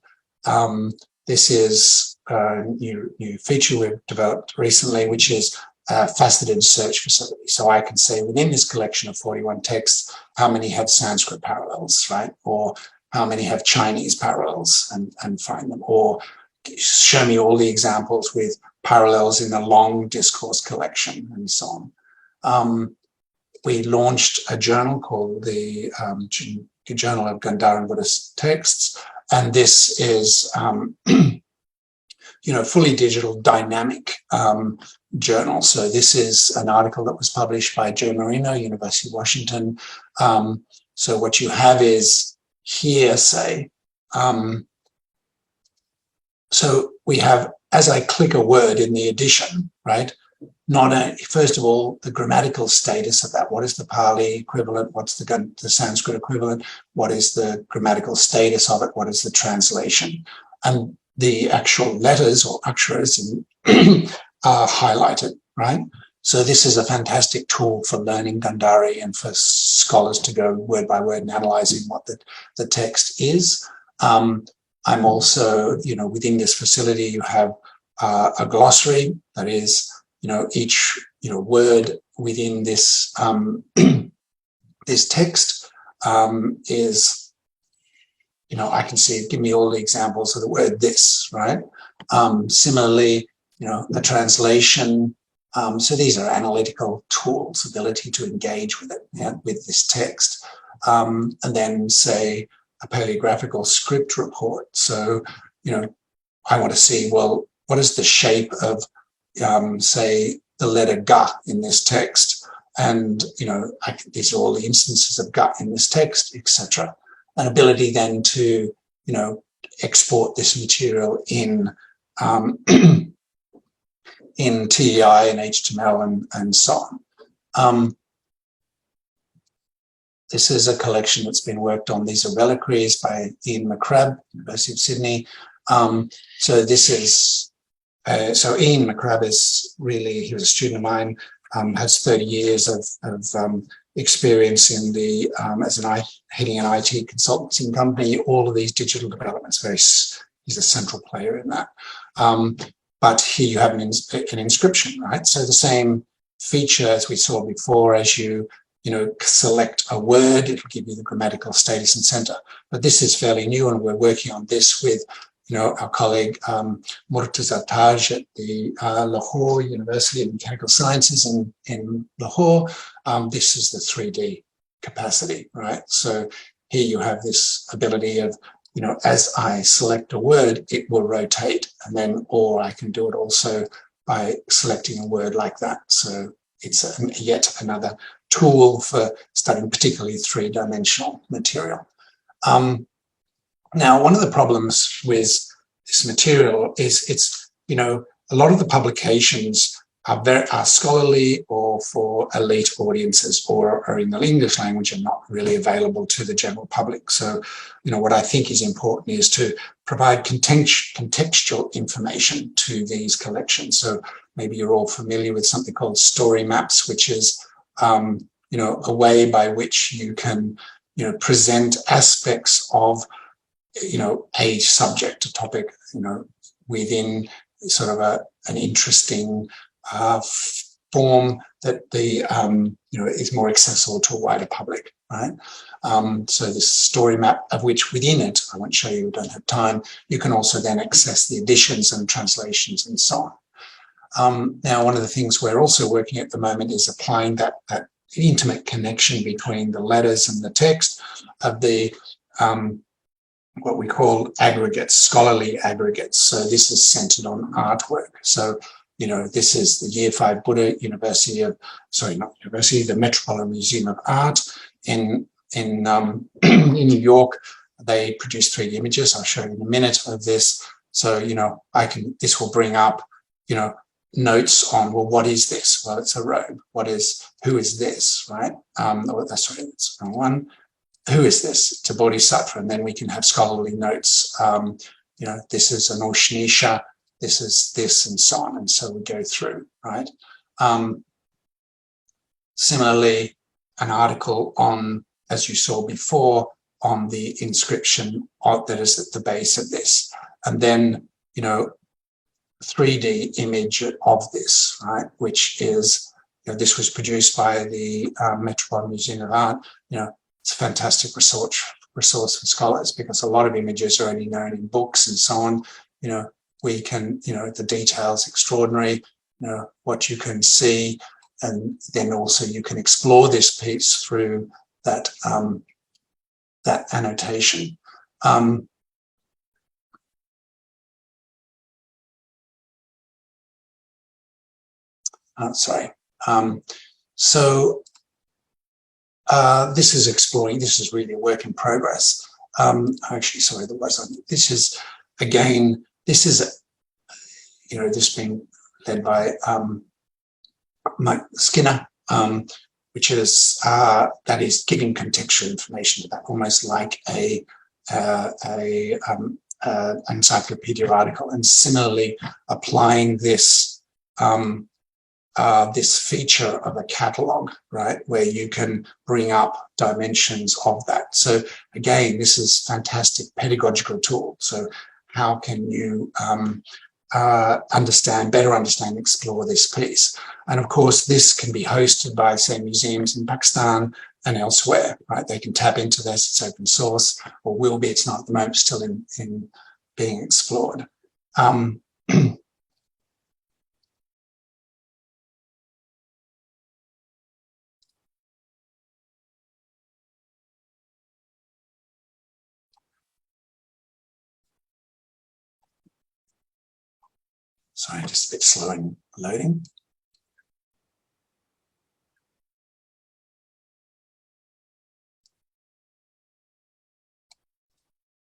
This is a new feature we've developed recently, which is a faceted search facility. So I can say within this collection of 41 texts, how many have Sanskrit parallels, right? Or how many have Chinese parallels and find them. Or show me all the examples with parallels in the long discourse collection and so on. We launched a journal called the Journal of Gandhāran Buddhist Texts, and this is, fully digital, dynamic journal. So this is an article that was published by Joe Marino, University of Washington. So what you have is here, say, so we have, as I click a word in the edition, right? Not only, first of all, the grammatical status of that. What is the Pali equivalent? What's the Sanskrit equivalent? What is the grammatical status of it? What is the translation? And the actual letters or aksharas are highlighted, right? So this is a fantastic tool for learning Gandhāri and for scholars to go word by word and analyzing what the text is. I'm also, within this facility, you have a glossary that is, each word within this this text is, I can see it, give me all the examples of the word this, right? Similarly, a translation. So these are analytical tools, ability to engage with it, with this text. And then say a paleographical script report. So, I want to see, well, what is the shape of, say, the letter ga in this text? And, these are all the instances of ga in this text, etc. An ability then to, export this material in in TEI and HTML and so on. This is a collection that's been worked on. These are reliquaries by Ian McCrabb, University of Sydney. So this is, so Ian McCrabb is really, he was a student of mine, has 30 years of experience in the, heading an IT consulting company, all of these digital developments, he's a central player in that. But here you have an inscription, right? So the same feature as we saw before, as you select a word, it'll give you the grammatical status and center. But this is fairly new, and we're working on this with, our colleague Murtaza Taj at the Lahore University of Mechanical Sciences in Lahore. This is the 3D capacity, right? So here you have this ability of, as I select a word, it will rotate, and then, or I can do it also by selecting a word like that. So it's yet another tool for studying particularly three-dimensional material. Now, one of the problems with this material is it's, a lot of the publications are scholarly or for elite audiences, or are in the English language and not really available to the general public. So, what I think is important is to provide contextual information to these collections. So maybe you're all familiar with something called story maps, which is, a way by which you can, present aspects of, a subject, a topic, within sort of an interesting form that the is more accessible to a wider public, right? So this story map, of which within it, I won't show you, we don't have time, you can also then access the editions and translations and so on. Now, one of the things we're also working at the moment is applying that intimate connection between the letters and the text of the what we call aggregates, scholarly aggregates. So this is centered on artwork. So, this is the Year 5 Buddha the Metropolitan Museum of Art in New York. They produce 3D images. I'll show you in a minute of this. So, this will bring up, notes on, well, what is this? Well, it's a robe. Who is this, right? That's the wrong one. Who is this? It's a bodhisattva. And then we can have scholarly notes. This is an Ushnisha, this is this, and so on. And so we go through, right? Similarly, an article on, as you saw before, on the inscription that is at the base of this. And then, 3D image of this, right? Which is, this was produced by the Metropolitan Museum of Art. It's a fantastic resource for scholars, because a lot of images are only known in books and so on. We can, the details extraordinary, what you can see, and then also you can explore this piece through that that annotation. This is exploring, this is really a work in progress. Actually, sorry, there was, this is, again, this is, this being led by Mike Skinner, which is, that is giving contextual information to that, almost like a encyclopedia article, and similarly applying this this feature of a catalog, right, where you can bring up dimensions of that. So again, this is fantastic pedagogical tool. So how can you better understand, explore this piece? And of course, this can be hosted by, say, museums in Pakistan, and elsewhere, right? They can tap into this, it's open source, or will be, it's not at the moment, still in being explored. Sorry, just a bit slow in loading.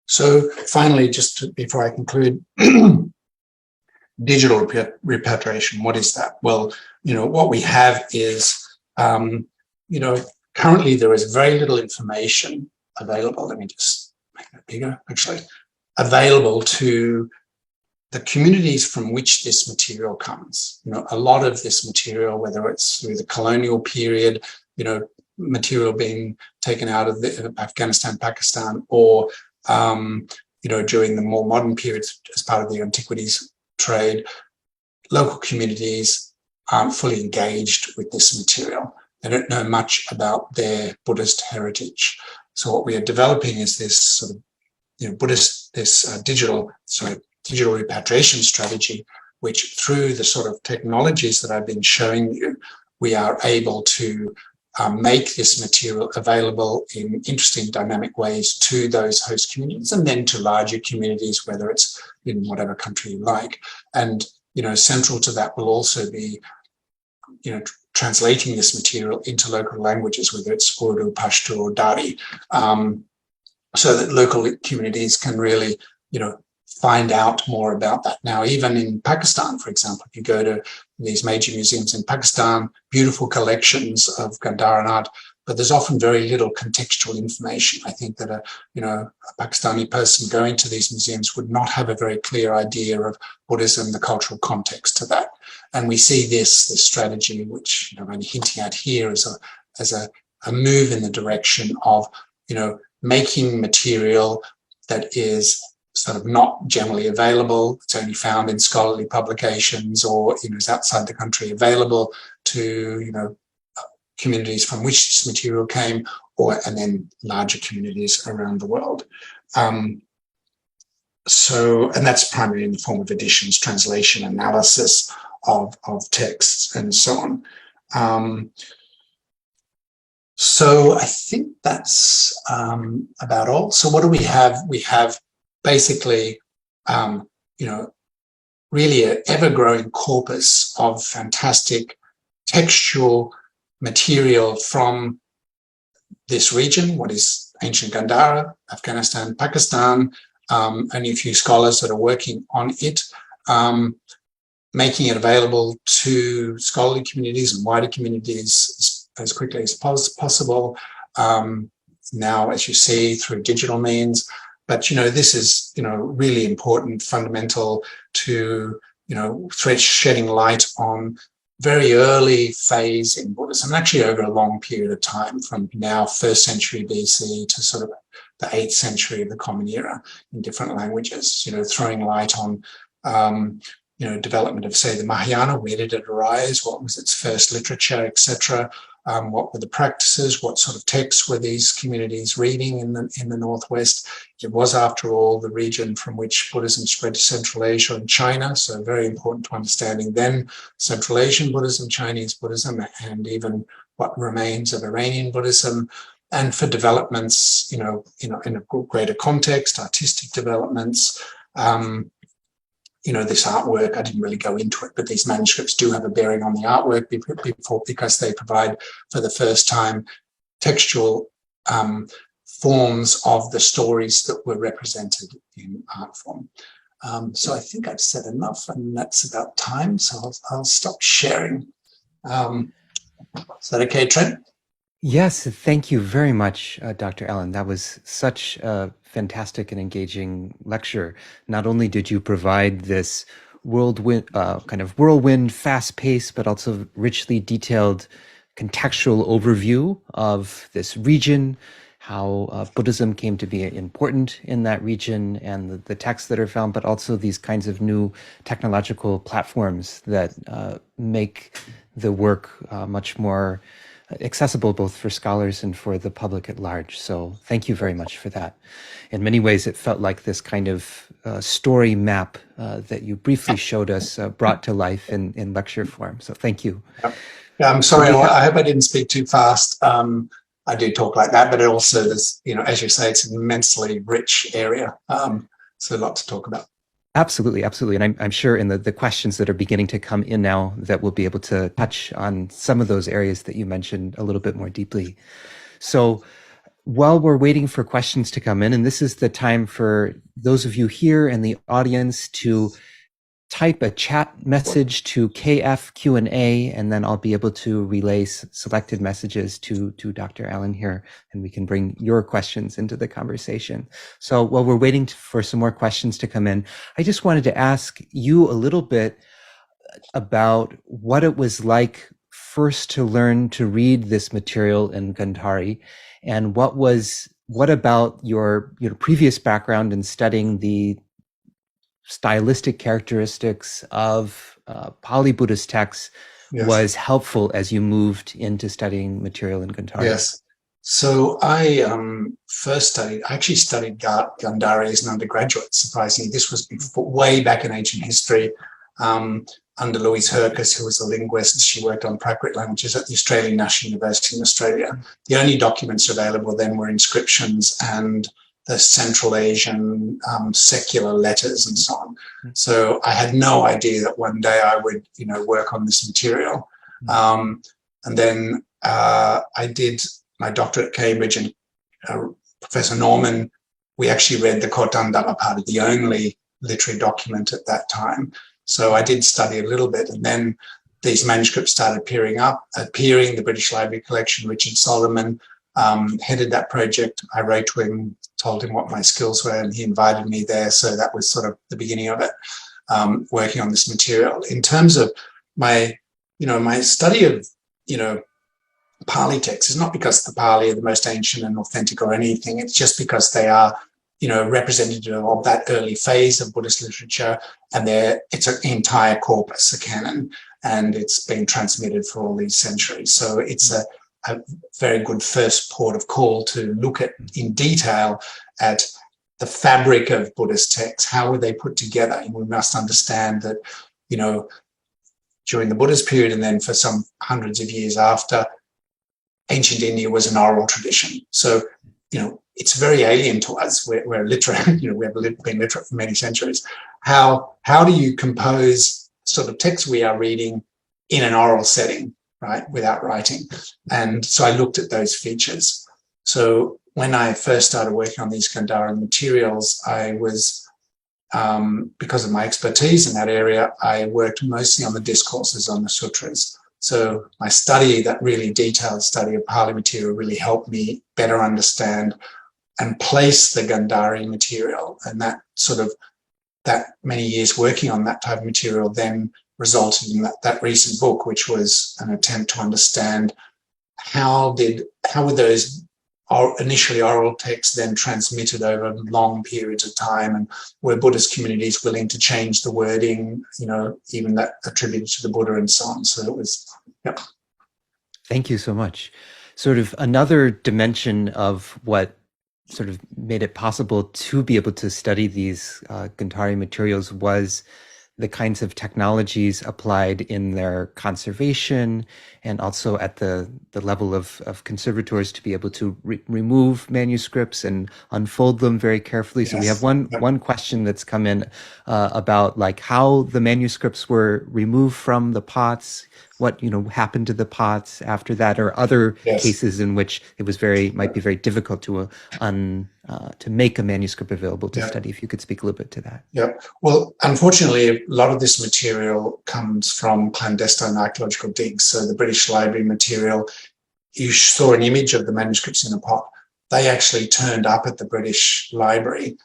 So finally, just before I conclude, digital repatriation, what is that? Well, what we have is, currently there is very little information available. Let me just make that bigger, actually, available to the communities from which this material comes. A lot of this material, whether it's through the colonial period, material being taken out of Afghanistan, Pakistan, or during the more modern periods as part of the antiquities trade, local communities aren't fully engaged with this material. They don't know much about their Buddhist heritage. So what we are developing is this sort of Buddhist, digital repatriation strategy, which through the sort of technologies that I've been showing you, we are able to make this material available in interesting, dynamic ways to those host communities, and then to larger communities, whether it's in whatever country you like. And central to that will also be translating this material into local languages, whether it's Urdu, Pashto, or Dari, so that local communities can really find out more about that. Now, even in Pakistan, for example, if you go to these major museums in Pakistan, beautiful collections of Gandhāran art, but there's often very little contextual information. I think that a Pakistani person going to these museums would not have a very clear idea of Buddhism, the cultural context to that. And we see this strategy, which I'm only hinting at here, as a move in the direction of making material that is sort of not generally available. It's only found in scholarly publications, or is outside the country available to communities from which this material came, and then larger communities around the world. And that's primarily in the form of editions, translation, analysis of texts, and so on. So I think that's about all. So what do we have? We have basically, really an ever-growing corpus of fantastic textual material from this region, what is ancient Gandhara, Afghanistan, Pakistan, only a few scholars that are working on it, making it available to scholarly communities and wider communities as quickly as possible. Now, as you see, through digital means. But, this is, really important, fundamental to, shedding light on very early phase in Buddhism, actually over a long period of time, from now 1st century BC to sort of the 8th century of the Common Era in different languages, throwing light on, development of, say, the Mahayana, where did it arise, what was its first literature, etc., what were the practices, what sort of texts were these communities reading in the Northwest. It was, after all, the region from which Buddhism spread to Central Asia and China, so very important to understanding then Central Asian Buddhism, Chinese Buddhism, and even what remains of Iranian Buddhism. And for developments, in a greater context, artistic developments, this artwork, I didn't really go into it, but these manuscripts do have a bearing on the artwork because they provide, for the first time, textual forms of the stories that were represented in art form. So I think I've said enough, and that's about time, so I'll stop sharing. Is that okay, Trent? Yes, thank you very much, Dr. Allen. That was such a fantastic and engaging lecture. Not only did you provide this kind of whirlwind, fast pace, but also richly detailed contextual overview of this region, how Buddhism came to be important in that region, and the texts that are found, but also these kinds of new technological platforms that make the work much more accessible both for scholars and for the public at large. So thank you very much for that. In many ways, it felt like this kind of story map that you briefly showed us brought to life in lecture form. So thank you. Yeah, I'm sorry. I hope I didn't speak too fast. I do talk like that, but it also, there's, as you say, it's an immensely rich area. So a lot to talk about. Absolutely, absolutely. And I'm sure in the questions that are beginning to come in now that we'll be able to touch on some of those areas that you mentioned a little bit more deeply. So while we're waiting for questions to come in, and this is the time for those of you here in the audience to type a chat message to KF Q&A, and then I'll be able to relay selected messages to Dr. Allen here, and we can bring your questions into the conversation. So while we're waiting for some more questions to come in, I just wanted to ask you a little bit about what it was like first to learn to read this material in Gandhāri, and what about your previous background in studying the stylistic characteristics of Pali Buddhist texts was helpful as you moved into studying material in Gandhāri? Yes. So I actually studied Gandhāri as an undergraduate, surprisingly. This was way back in ancient history, under Louise Hercus, who was a linguist. She worked on Prakrit languages at the Australian National University in Australia. The only documents available then were inscriptions and the Central Asian secular letters and so on. So I had no idea that one day I would, work on this material. And then I did my doctorate at Cambridge, and Professor Norman, we actually read the Khotan Dhammapada, the only literary document at that time. So I did study a little bit, and then these manuscripts started appearing, the British Library collection. Richard Solomon headed that project. I wrote to him, told him what my skills were, and he invited me there. So that was sort of the beginning of it, working on this material. In terms of my study of, Pali texts is not because the Pali are the most ancient and authentic or anything. It's just because they are, representative of that early phase of Buddhist literature, and it's an entire corpus, a canon, and it's been transmitted for all these centuries. So it's a very good first port of call to look at in detail at the fabric of Buddhist texts. How were they put together? And we must understand that, during the Buddhist period, and then for some hundreds of years after, ancient India was an oral tradition. So, it's very alien to us. We're literate, we have been literate for many centuries. How do you compose sort of text we are reading in an oral setting, right, without writing? And so I looked at those features. So when I first started working on these Gandhāran materials, I was, because of my expertise in that area, I worked mostly on the discourses on the sutras. So my study, that really detailed study of Pali material, really helped me better understand and place the Gandhāri material. And that many years working on that type of material then resulted in that recent book, which was an attempt to understand how were those initially oral texts then transmitted over long periods of time, and were Buddhist communities willing to change the wording, even that attributed to the Buddha and so on. So it was, yep. Thank you so much. Sort of another dimension of what sort of made it possible to be able to study these Gandhāri materials was the kinds of technologies applied in their conservation, and also at the level of conservators to be able to remove manuscripts and unfold them very carefully. Yes. So we have one question that's come in about like how the manuscripts were removed from the pots, what happened to the pots after that, or other cases in which it might be very difficult to make a manuscript available to study. If you could speak a little bit to that. Yep. Well, unfortunately, a lot of this material comes from clandestine archaeological digs. So the British Library material, you saw an image of the manuscripts in a pot. They actually turned up at the British Library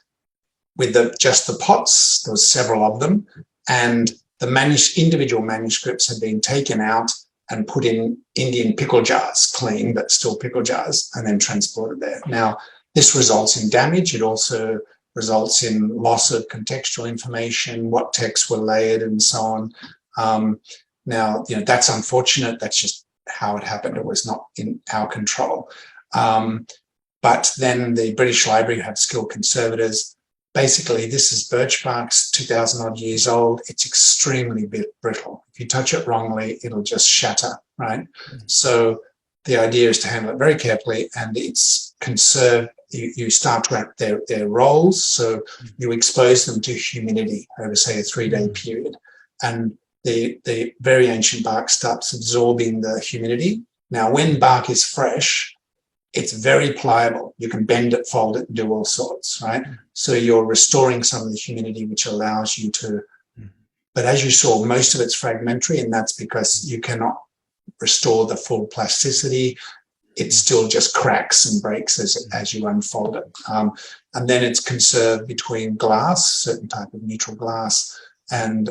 with just the pots. There was several of them, and the individual manuscripts had been taken out and put in Indian pickle jars, clean but still pickle jars, and then transported there. Now, this results in damage. It also results in loss of contextual information, what texts were layered and so on. Now, that's unfortunate. That's just how it happened. It was not in our control. But then the British Library have skilled conservators. Basically, this is birch bark, 2,000 odd years old. It's extremely brittle. If you touch it wrongly, it'll just shatter, right? So the idea is to handle it very carefully, and it's conserved. You start to wrap their rolls, so you expose them to humidity over, say, a 3-day period. And the very ancient bark starts absorbing the humidity. Now, when bark is fresh, it's very pliable. You can bend it, fold it, and do all sorts, right? So you're restoring some of the humidity, which allows you to, but as you saw, most of it's fragmentary, and that's because you cannot restore the full plasticity. It still just cracks and breaks as you unfold it. And then it's conserved between glass, certain type of neutral glass, and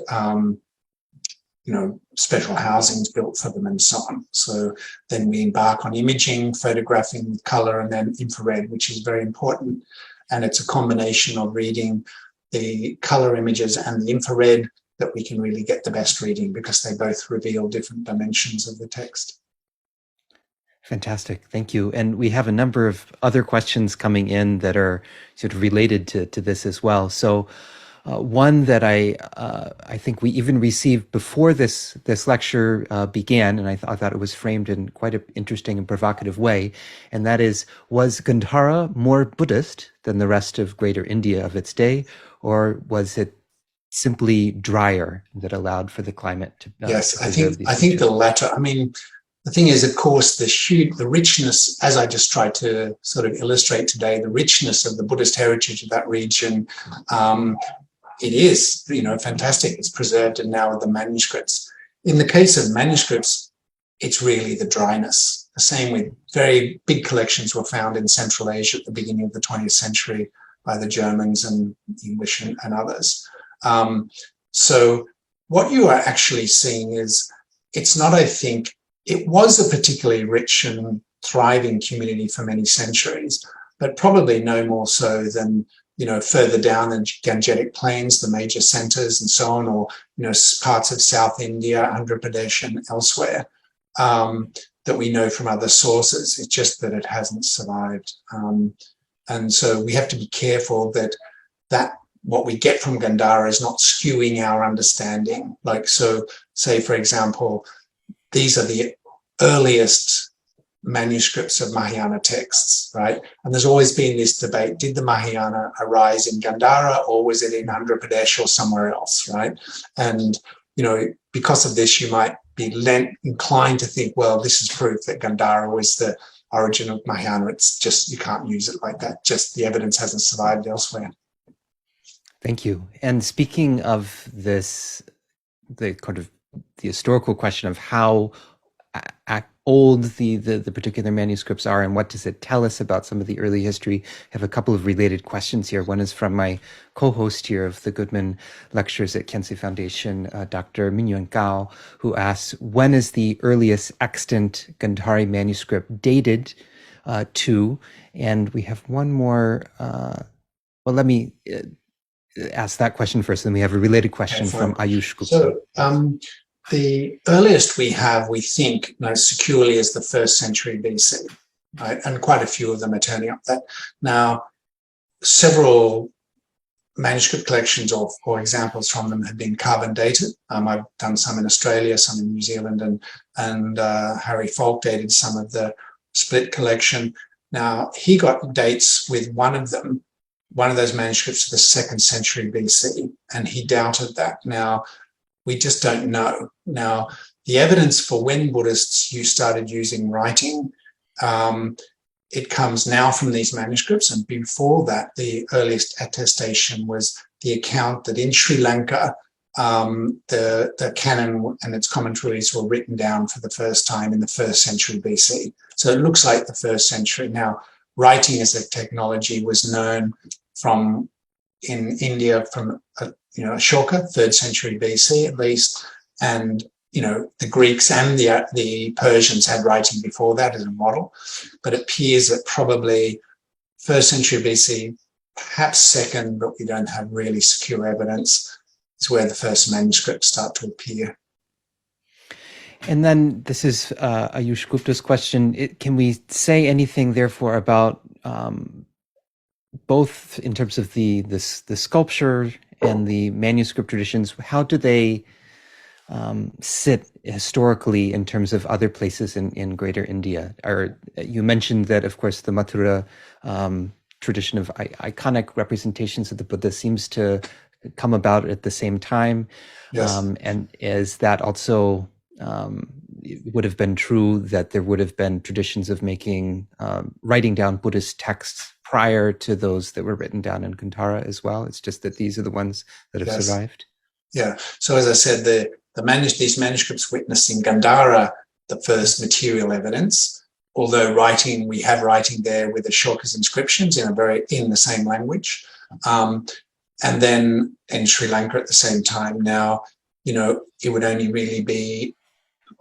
special housings built for them and so on. So then we embark on imaging, photographing with color, and then infrared, which is very important. And it's a combination of reading the color images and the infrared that we can really get the best reading, because they both reveal different dimensions of the text. Fantastic. Thank you. And we have a number of other questions coming in that are sort of related to this as well. So one that I think we even received before this lecture began, and I thought it was framed in quite an interesting and provocative way, and that is, was Gandhāra more Buddhist than the rest of Greater India of its day, or was it simply drier that allowed for the climate to yes, I think the latter. I mean, the thing is, of course, the richness, as I just tried to sort of illustrate today, the richness of the Buddhist heritage of that region, it is, fantastic. It's preserved, and now with the manuscripts. In the case of manuscripts, it's really the dryness. The same with very big collections were found in Central Asia at the beginning of the 20th century by the Germans and English and others. So what you are actually seeing is, it's not, I think, it was a particularly rich and thriving community for many centuries, but probably no more so than, further down the Gangetic Plains, the major centers and so on, or, parts of South India, Andhra Pradesh and elsewhere, that we know from other sources. It's just that it hasn't survived. And so we have to be careful that what we get from Gandhāra is not skewing our understanding. Like, so say, for example, these are the earliest manuscripts of Mahayana texts, right? And there's always been this debate, did the Mahayana arise in Gandhāra, or was it in Andhra Pradesh or somewhere else, right? And, because of this, you might be inclined to think, well, this is proof that Gandhāra was the origin of Mahayana. It's just, you can't use it like that. Just the evidence hasn't survived elsewhere. Thank you. And speaking of this, the historical question of how old the particular manuscripts are and what does it tell us about some of the early history, I have a couple of related questions here. One is from my co-host here of the Goodman Lectures at Khyentse Foundation, Dr. Min-Yuan Gao, who asks, when is the earliest extant Gandhāri manuscript dated to? And we have one more, let me ask that question first, then we have a related question from Ayush Gupta. So the earliest we have, we think, securely is the 1st century BC, right? And quite a few of them are turning up that. Now, several manuscript collections or examples from them have been carbon dated. I've done some in Australia, some in New Zealand, and Harry Falk dated some of the split collection. Now, he got dates with one of those manuscripts to the 2nd century BC, and he doubted that. Now, we just don't know. Now, the evidence for when Buddhists started using writing, it comes now from these manuscripts, and before that, the earliest attestation was the account that in Sri Lanka, the canon and its commentaries were written down for the first time in the 1st century BC. So it looks like the 1st century. Now, writing as a technology was known in India from Ashoka, 3rd century BC at least, and the Greeks and the Persians had writing before that as a model, but it appears that probably 1st century BC, perhaps 2nd, but we don't have really secure evidence, is where the first manuscripts start to appear. And then this is Ayush Gupta's question. Can we say anything, therefore, about both in terms of the sculpture and the manuscript traditions? How do they sit historically in terms of other places in Greater India? Or you mentioned that, of course, the Mathura tradition of iconic representations of the Buddha seems to come about at the same time. Yes. And is that also it would have been true that there would have been traditions of making writing down Buddhist texts prior to those that were written down in Gandhāra as well? It's just that these are the ones that have survived. Yeah. So as I said, these manuscripts witness in Gandhāra the first material evidence. Although we have writing there with Ashoka's inscriptions in the same language, and then in Sri Lanka at the same time. Now, it would only really be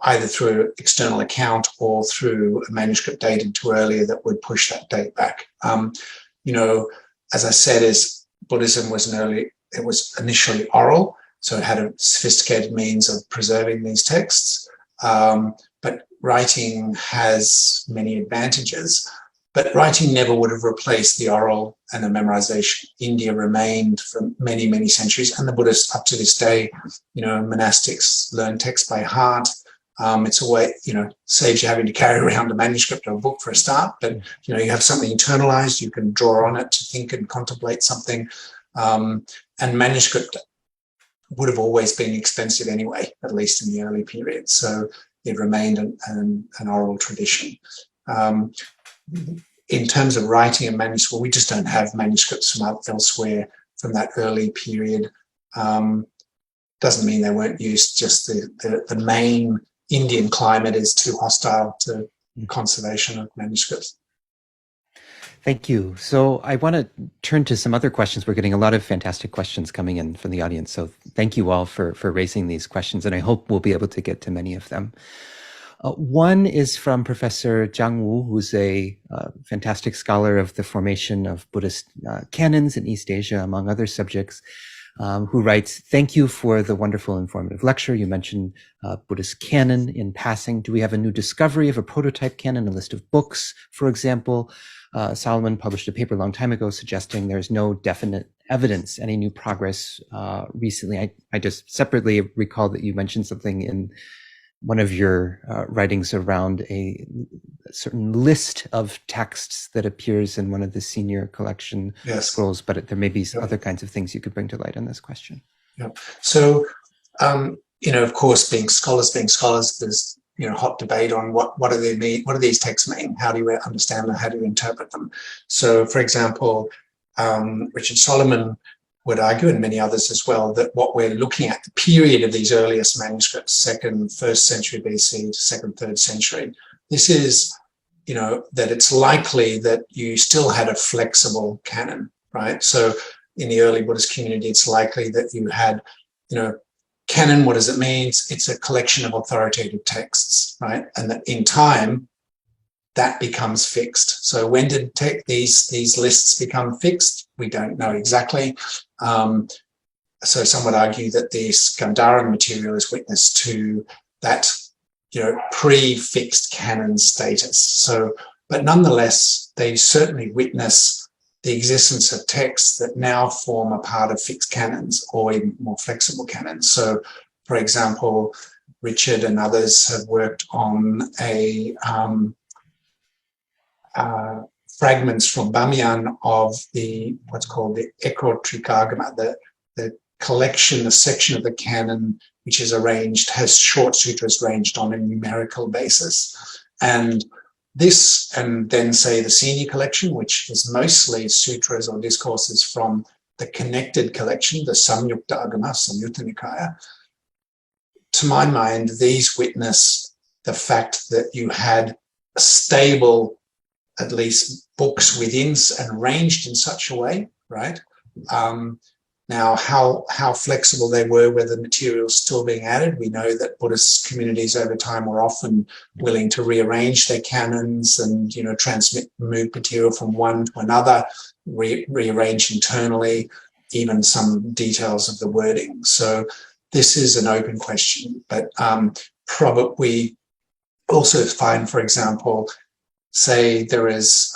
either through an external account or through a manuscript dated too earlier that would push that date back. As I said, Buddhism was initially oral, so it had a sophisticated means of preserving these texts. But writing has many advantages, but writing never would have replaced the oral and the memorization. India remained for many, many centuries, and the Buddhists up to this day, monastics learn text by heart. It's a way, saves you having to carry around a manuscript or a book for a start, but, you have something internalized, you can draw on it to think and contemplate something. And manuscript would have always been expensive anyway, at least in the early period. So it remained an oral tradition. In terms of writing and manuscript, we just don't have manuscripts from elsewhere from that early period. Doesn't mean they weren't used, just the main Indian climate is too hostile to conservation of manuscripts. Thank you. So I want to turn to some other questions. We're getting a lot of fantastic questions coming in from the audience. So thank you all for raising these questions, and I hope we'll be able to get to many of them. One is from Professor Zhang Wu, who's a fantastic scholar of the formation of Buddhist canons in East Asia, among other subjects, who writes, "Thank you for the wonderful informative lecture. You mentioned Buddhist canon in passing. Do we have a new discovery of a prototype canon, a list of books, for example? Solomon published a paper a long time ago suggesting there's no definite evidence, any new progress recently." I just separately recall that you mentioned something in one of your writings around a certain list of texts that appears in one of the senior collection scrolls, but there may be other kinds of things you could bring to light on this question. Yeah. So, of course, being scholars, there's hot debate on what do they mean, what do these texts mean, how do you understand them, how do you interpret them. So, for example, Richard Solomon would argue, and many others as well, that what we're looking at, the period of these earliest manuscripts, 1st century BC to 2nd, 3rd century, this is, that it's likely that you still had a flexible canon, right? So in the early Buddhist community, it's likely that you had, canon, what does it mean? It's a collection of authoritative texts, right? And that in time, that becomes fixed. So when did these lists become fixed? We don't know exactly. So some would argue that this Gandhāran material is witness to that, pre-fixed canon status. So, but nonetheless, they certainly witness the existence of texts that now form a part of fixed canons or even more flexible canons. So, for example, Richard and others have worked on fragments from Bamyan of what's called the Ekotrikagama, the collection, the section of the canon which is arranged, has short sutras ranged on a numerical basis. And then say the senior collection, which is mostly sutras or discourses from the connected collection, the Samyukta Agama, Samyutta Nikaya. To my mind, these witness the fact that you had a stable, at least books within and arranged in such a way, right? Now, how flexible they were, whether the materials still being added. We know that Buddhist communities over time were often willing to rearrange their canons and, move material from one to another, rearrange internally, even some details of the wording. So this is an open question, but we also find, for example, say there is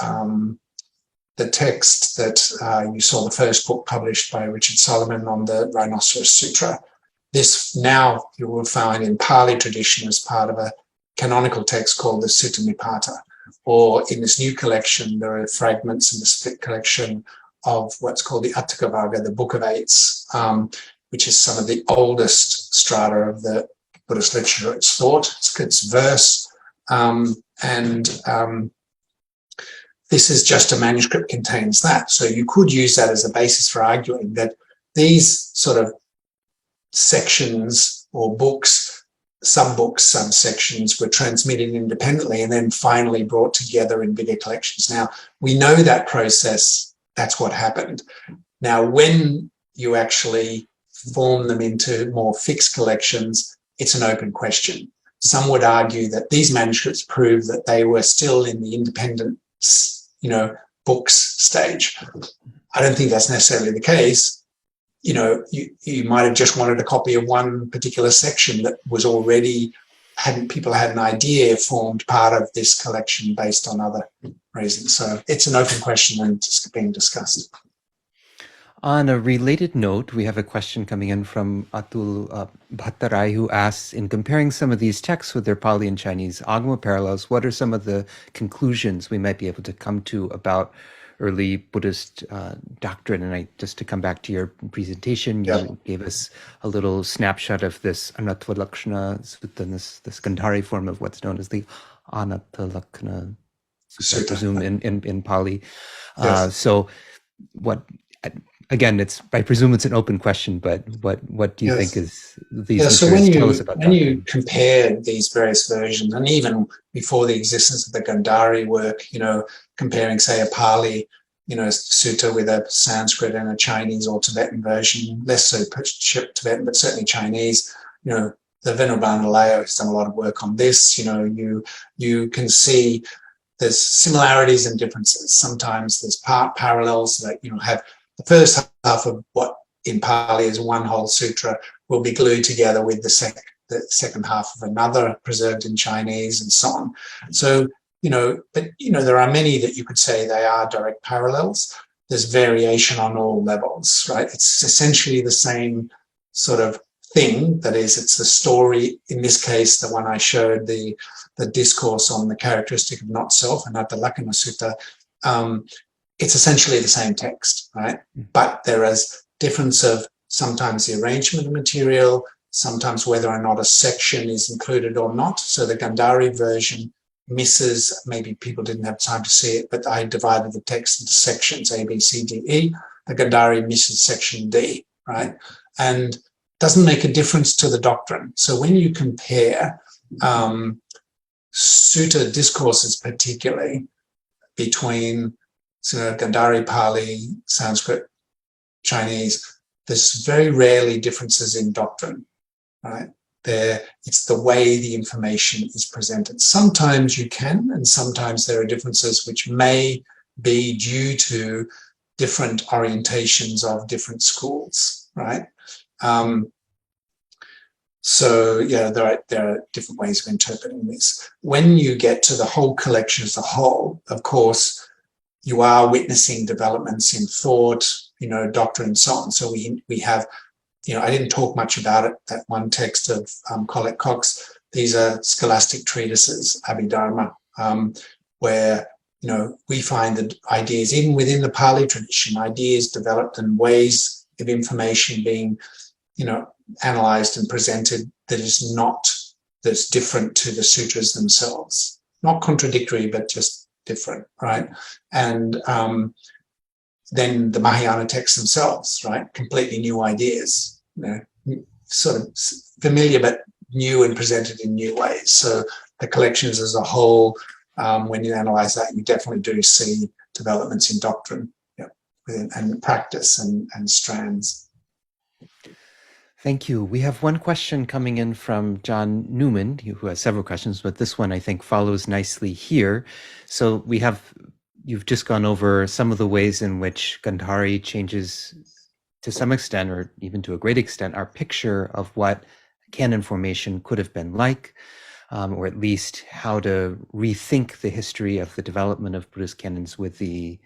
the text that you saw, the first book published by Richard Solomon on the Rhinoceros Sutra. This now you will find in Pali tradition as part of a canonical text called the Sutta Nipata. Or in this new collection, there are fragments in the split collection of what's called the Atthakavagga, the Book of Eights, which is some of the oldest strata of the Buddhist literature. It's thought, it's verse, this is just a manuscript contains that. So you could use that as a basis for arguing that these sort of sections or books, some sections were transmitted independently and then finally brought together in bigger collections. Now, we know that process, that's what happened. Now, when you actually form them into more fixed collections, it's an open question. Some would argue that these manuscripts prove that they were still in the independent, books stage. I don't think that's necessarily the case. You might have just wanted a copy of one particular section that was already, people had an idea, formed part of this collection based on other reasons. So it's an open question and it's being discussed. On a related note, we have a question coming in from Atul Bhattarai, who asks, in comparing some of these texts with their Pali and Chinese Agama parallels, what are some of the conclusions we might be able to come to about early Buddhist doctrine? And just to come back to your presentation, you gave us a little snapshot of this Anattalakkhana Sutta, this Gandhāri form of what's known as the Anattalakkhana Sutta, I presume, in Pali. Yes. So what... Again, I presume it's an open question, but what do you think is these? So when you compare these various versions, and even before the existence of the Gandhāri work, comparing, say, a Pali, sutta with a Sanskrit and a Chinese or Tibetan version, less so Tibetan, but certainly Chinese, the Venerable Lao has done a lot of work on this. You can see there's similarities and differences. Sometimes there's parallels that, have the first half of what in Pali is one whole sutra will be glued together with the second half of another preserved in Chinese and so on. So, there are many that you could say they are direct parallels. There's variation on all levels, right? It's essentially the same sort of thing. That is, it's the story, in this case, the one I showed, the discourse on the characteristic of not self, Anattalakkhana Sutta, it's essentially the same text, right? But there is difference of sometimes the arrangement of material, sometimes whether or not a section is included or not. So the Gandhāri version misses, maybe people didn't have time to see it, but I divided the text into sections A, B, C, D, E. The Gandhāri misses section D, right? And doesn't make a difference to the doctrine. So when you compare sutta discourses, particularly between Gandhāri, Pali, Sanskrit, Chinese, there's very rarely differences in doctrine, right? It's the way the information is presented. Sometimes you can, and sometimes there are differences which may be due to different orientations of different schools, right? There are different ways of interpreting this. When you get to the whole collection as a whole, of course, you are witnessing developments in thought, doctrine and so on. So we have, I didn't talk much about it, that one text of Collett Cox. These are scholastic treatises, Abhidharma, where, we find that ideas, even within the Pali tradition, ideas developed and ways of information being, analysed and presented that's different to the sutras themselves. Not contradictory, but just different, right? And then the Mahayana texts themselves, right? Completely new ideas, sort of familiar but new and presented in new ways. So the collections as a whole, when you analyze that, you definitely do see developments in doctrine, and practice and strands. Thank you. We have one question coming in from John Newman, who has several questions, but this one I think follows nicely here. So you've just gone over some of the ways in which Gandhāri changes to some extent, or even to a great extent, our picture of what canon formation could have been like, or at least how to rethink the history of the development of Buddhist canons with the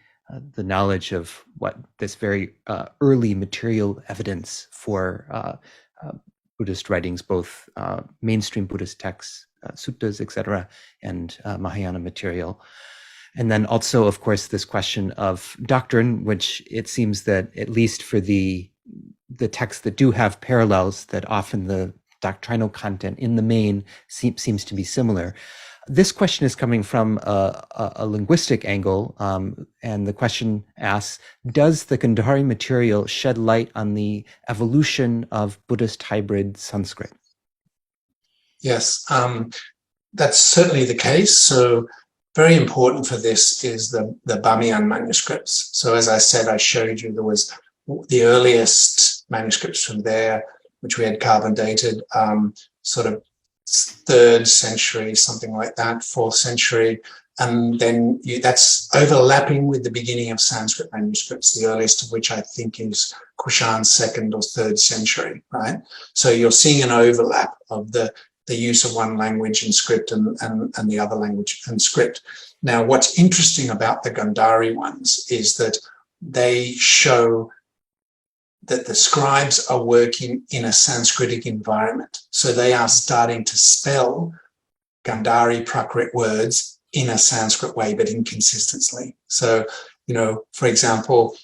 knowledge of what this very early material evidence for Buddhist writings, both mainstream Buddhist texts, suttas, etc., and Mahayana material. And then also, of course, this question of doctrine, which it seems that at least for the texts that do have parallels, that often the doctrinal content in the main seems to be similar. This question is coming from a linguistic angle, and the question asks, does the Gandhāri material shed light on the evolution of Buddhist hybrid Sanskrit? Yes, that's certainly the case. So very important for this is the Bamiyan manuscripts. So as I said, I showed you there was the earliest manuscripts from there, which we had carbon dated, sort of 3rd century, something like that, 4th century. And then that's overlapping with the beginning of Sanskrit manuscripts, the earliest of which I think is Kushan's 2nd or 3rd century, right? So you're seeing an overlap of the use of one language in script and the other language in script. Now, what's interesting about the Gandhāri ones is that they show that the scribes are working in a Sanskritic environment. So they are starting to spell Gandhāri Prakrit words in a Sanskrit way, but inconsistently. So, for example,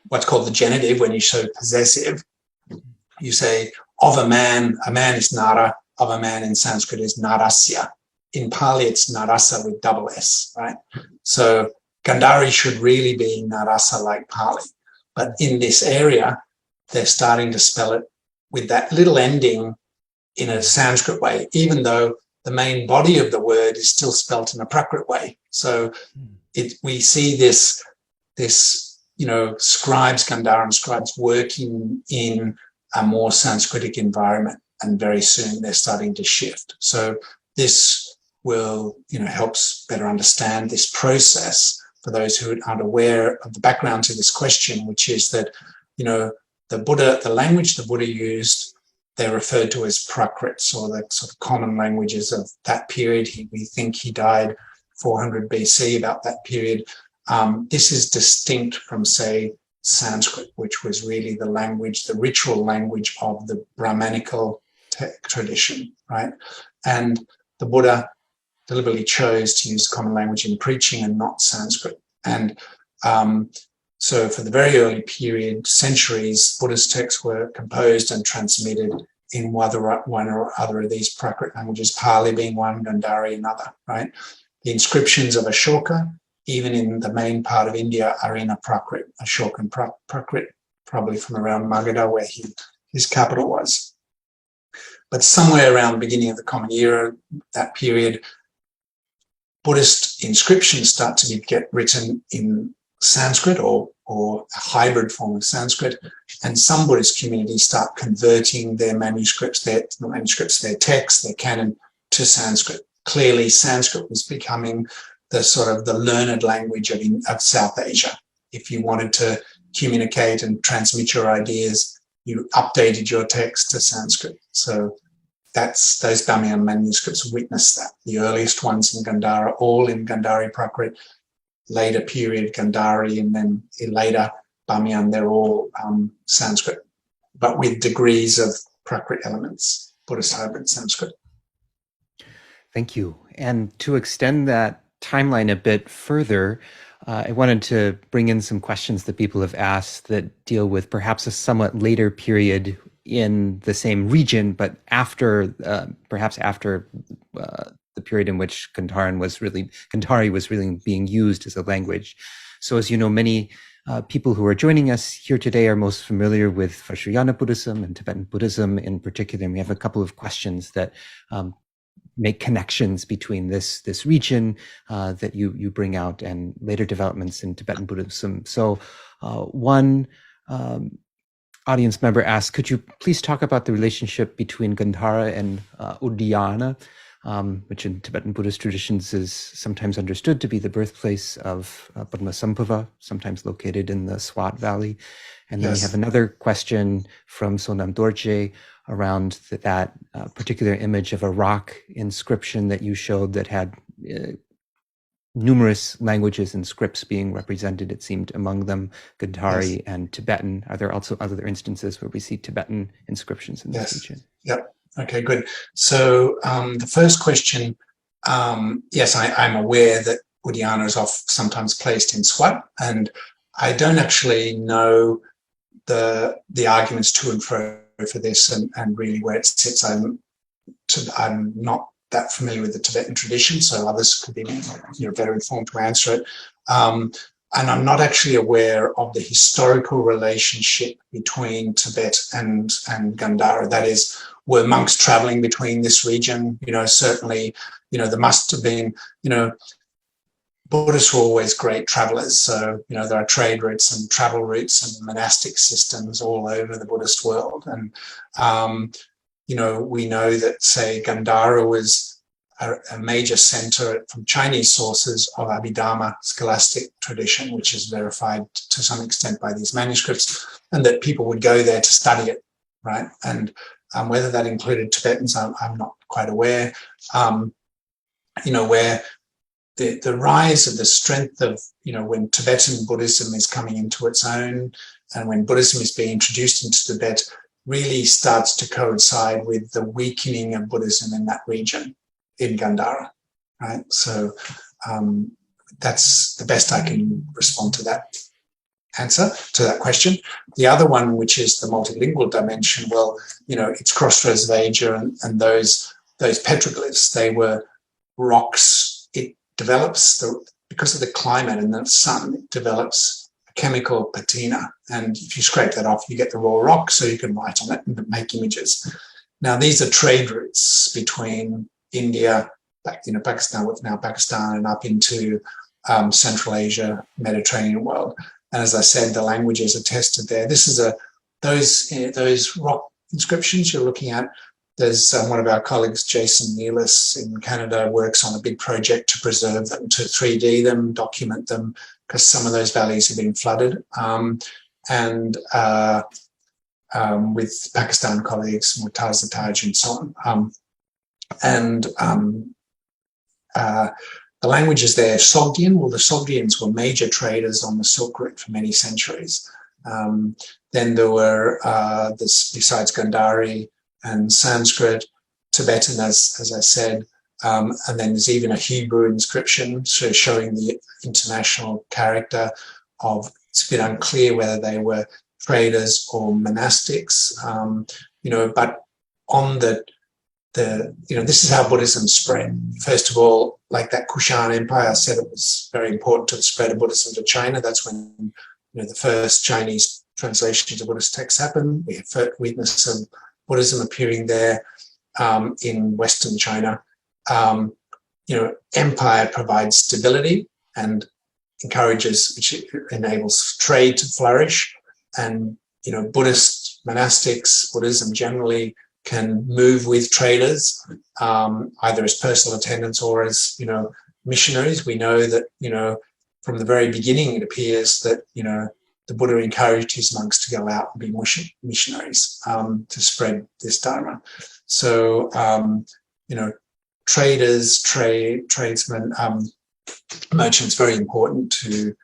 what's called the genitive, when you show possessive, you say, of a man is Nara, of a man in Sanskrit is Narasya. In Pali, it's Narasa with double S, right? So Gandhāri should really be Narasa like Pali. But in this area, they're starting to spell it with that little ending in a Sanskrit way, even though the main body of the word is still spelt in a Prakrit way. So we see this scribes, Gandharan scribes, working in a more Sanskritic environment, and very soon they're starting to shift. So this will, helps better understand this process for those who aren't aware of the background to this question, which is that, the language the Buddha used, they're referred to as Prakrits, or the sort of common languages of that period. We think he died 400 BC, about that period. This is distinct from, say, Sanskrit, which was really the language, the ritual language of the Brahmanical tradition, right? And the Buddha deliberately chose to use common language in preaching and not Sanskrit. And so for the very early period, centuries, Buddhist texts were composed and transmitted in one or other of these Prakrit languages, Pali being one, Gandhāri another, right? The inscriptions of Ashoka, even in the main part of India, are in a Prakrit, Ashokan Prakrit, probably from around Magadha, where his capital was. But somewhere around the beginning of the Common Era, that period, Buddhist inscriptions start to get written in Sanskrit or a hybrid form of Sanskrit, and some Buddhist communities start converting their manuscripts, their texts, their canon to Sanskrit. Clearly, Sanskrit was becoming the sort of the learned language of South Asia. If you wanted to communicate and transmit your ideas, you updated your text to Sanskrit. So those Bamiyan manuscripts witness that. The earliest ones in Gandhara, all in Gandhāri Prakrit, later period Gandhāri, and then later Bamiyan, they're all Sanskrit, but with degrees of Prakrit elements, Buddhist hybrid Sanskrit. Thank you. And to extend that timeline a bit further, I wanted to bring in some questions that people have asked that deal with perhaps a somewhat later period in the same region, but perhaps after the period in which Gandhāri was really being used as a language. So as you know, many people who are joining us here today are most familiar with Vajrayana Buddhism and Tibetan Buddhism in particular. And we have a couple of questions that make connections between this region that you bring out and later developments in Tibetan Buddhism. So one audience member asked, could you please talk about the relationship between Gandhara and Udayana? which in Tibetan Buddhist traditions is sometimes understood to be the birthplace of Padmasambhava, sometimes located in the Swat Valley. And then we have another question from Sonam Dorje around that particular image of a rock inscription that you showed that had numerous languages and scripts being represented, it seemed, among them Gandhāri and Tibetan. Are there also other instances where we see Tibetan inscriptions in this region? Yep. Okay, good. So the first question, yes, I'm aware that Uddiyana is sometimes placed in Swat, and I don't actually know the arguments to and fro for this and really where it sits. I'm not that familiar with the Tibetan tradition, so others could be better informed to answer it. And I'm not actually aware of the historical relationship between Tibet and Gandhara. That is, were monks traveling between this region? Certainly, there must have been, Buddhists were always great travelers. So, there are trade routes and travel routes and monastic systems all over the Buddhist world. And, we know that, say, Gandhara was a major center from Chinese sources of Abhidharma scholastic tradition, which is verified to some extent by these manuscripts, and that people would go there to study it, right? And whether that included Tibetans, I'm not quite aware. Where the rise of the strength of, when Tibetan Buddhism is coming into its own and when Buddhism is being introduced into Tibet, really starts to coincide with the weakening of Buddhism in that region, in Gandhara, right? So that's the best I can respond to that answer to that question. The other one, which is the multilingual dimension, well, it's Crossroads of Asia and those petroglyphs, they were rocks. It develops, because of the climate and the sun, it develops a chemical patina. And if you scrape that off, you get the raw rock, so you can write on it and make images. Now, these are trade routes between India, Pakistan, what's now Pakistan, and up into Central Asia, Mediterranean world. And as I said, the languages are tested there. This is those rock inscriptions you're looking at. There's one of our colleagues, Jason Nealis in Canada, works on a big project to preserve them, to 3D them, document them, because some of those valleys have been flooded. With Pakistan colleagues, Murtaza Taj and so on. The languages there, Sogdian, well, the Sogdians were major traders on the Silk Route for many centuries. Then there were, besides Gandhāri and Sanskrit, Tibetan, as I said, and then there's even a Hebrew inscription showing the international character of, it's a bit unclear whether they were traders or monastics, but on this is how Buddhism spread. First of all, like that Kushan Empire, I said it was very important to the spread of Buddhism to China. That's when the first Chinese translations of Buddhist texts happened. We have witness of Buddhism appearing there in Western China. Empire provides stability and which enables trade to flourish. And Buddhist monastics, Buddhism generally, can move with traders, either as personal attendants or as, missionaries. We know that, from the very beginning, it appears that, the Buddha encouraged his monks to go out and be missionaries to spread this Dharma. So, traders, tradesmen, merchants, very important to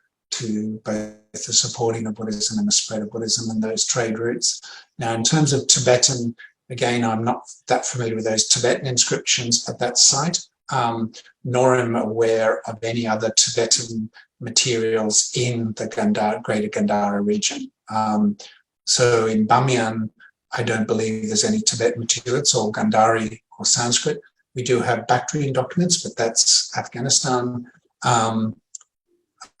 both the supporting of Buddhism and the spread of Buddhism and those trade routes. Now, in terms of Tibetan, again, I'm not that familiar with those Tibetan inscriptions at that site, nor am I aware of any other Tibetan materials in the greater Gandhara region. So in Bamyan, I don't believe there's any Tibetan material. It's all Gandhari or Sanskrit. We do have Bactrian documents, but that's Afghanistan.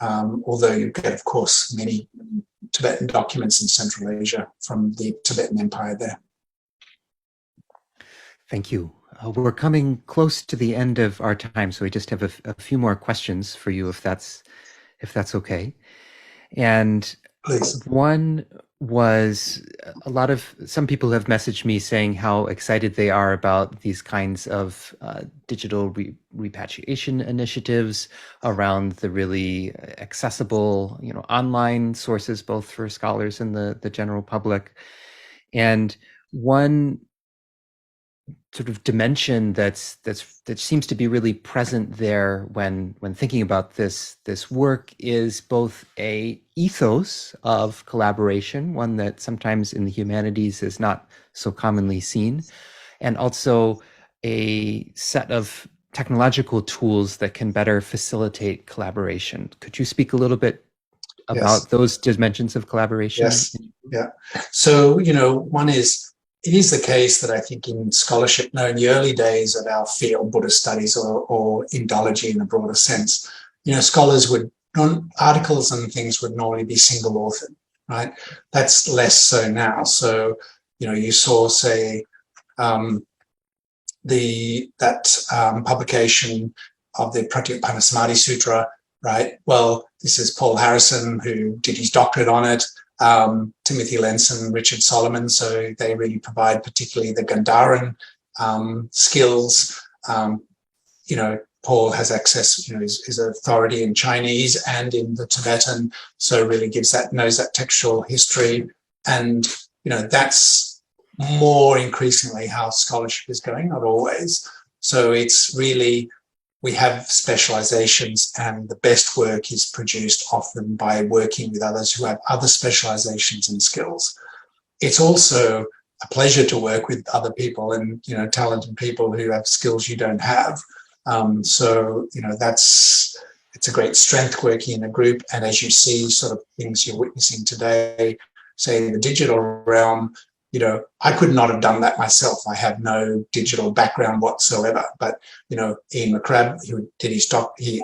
Although you get, of course, many Tibetan documents in Central Asia from the Tibetan Empire there. Thank you. We're coming close to the end of our time, so we just have a few more questions for you, if that's okay. And please. One was some people have messaged me saying how excited they are about these kinds of digital repatriation initiatives around the really accessible, online sources, both for scholars and the general public. And one sort of dimension that seems to be really present there when thinking about this work is both a ethos of collaboration, one that sometimes in the humanities is not so commonly seen, and also a set of technological tools that can better facilitate collaboration. Could you speak a little bit about those dimensions of collaboration? Yes. Yeah. So, one is, it is the case that I think in scholarship, in the early days of our field, Buddhist studies or Indology in a broader sense, scholars articles and things would normally be single authored, right? That's less so now. So, you saw, say, publication of the Pratyapanasamathi Sutra, right? Well, this is Paul Harrison, who did his doctorate on it. Timothy Lenson, Richard Solomon, so they really provide particularly the Gandhāran skills. Paul has access, his authority in Chinese and in the Tibetan, so really knows that textual history. And, that's more increasingly how scholarship is going, not always. So it's really, we have specializations, and the best work is produced often by working with others who have other specializations and skills. It's also a pleasure to work with other people and, talented people who have skills you don't have. It's a great strength working in a group. And as you see sort of things you're witnessing today, say in the digital realm, I could not have done that myself. I have no digital background whatsoever. But, Ian McCrabb, who did his he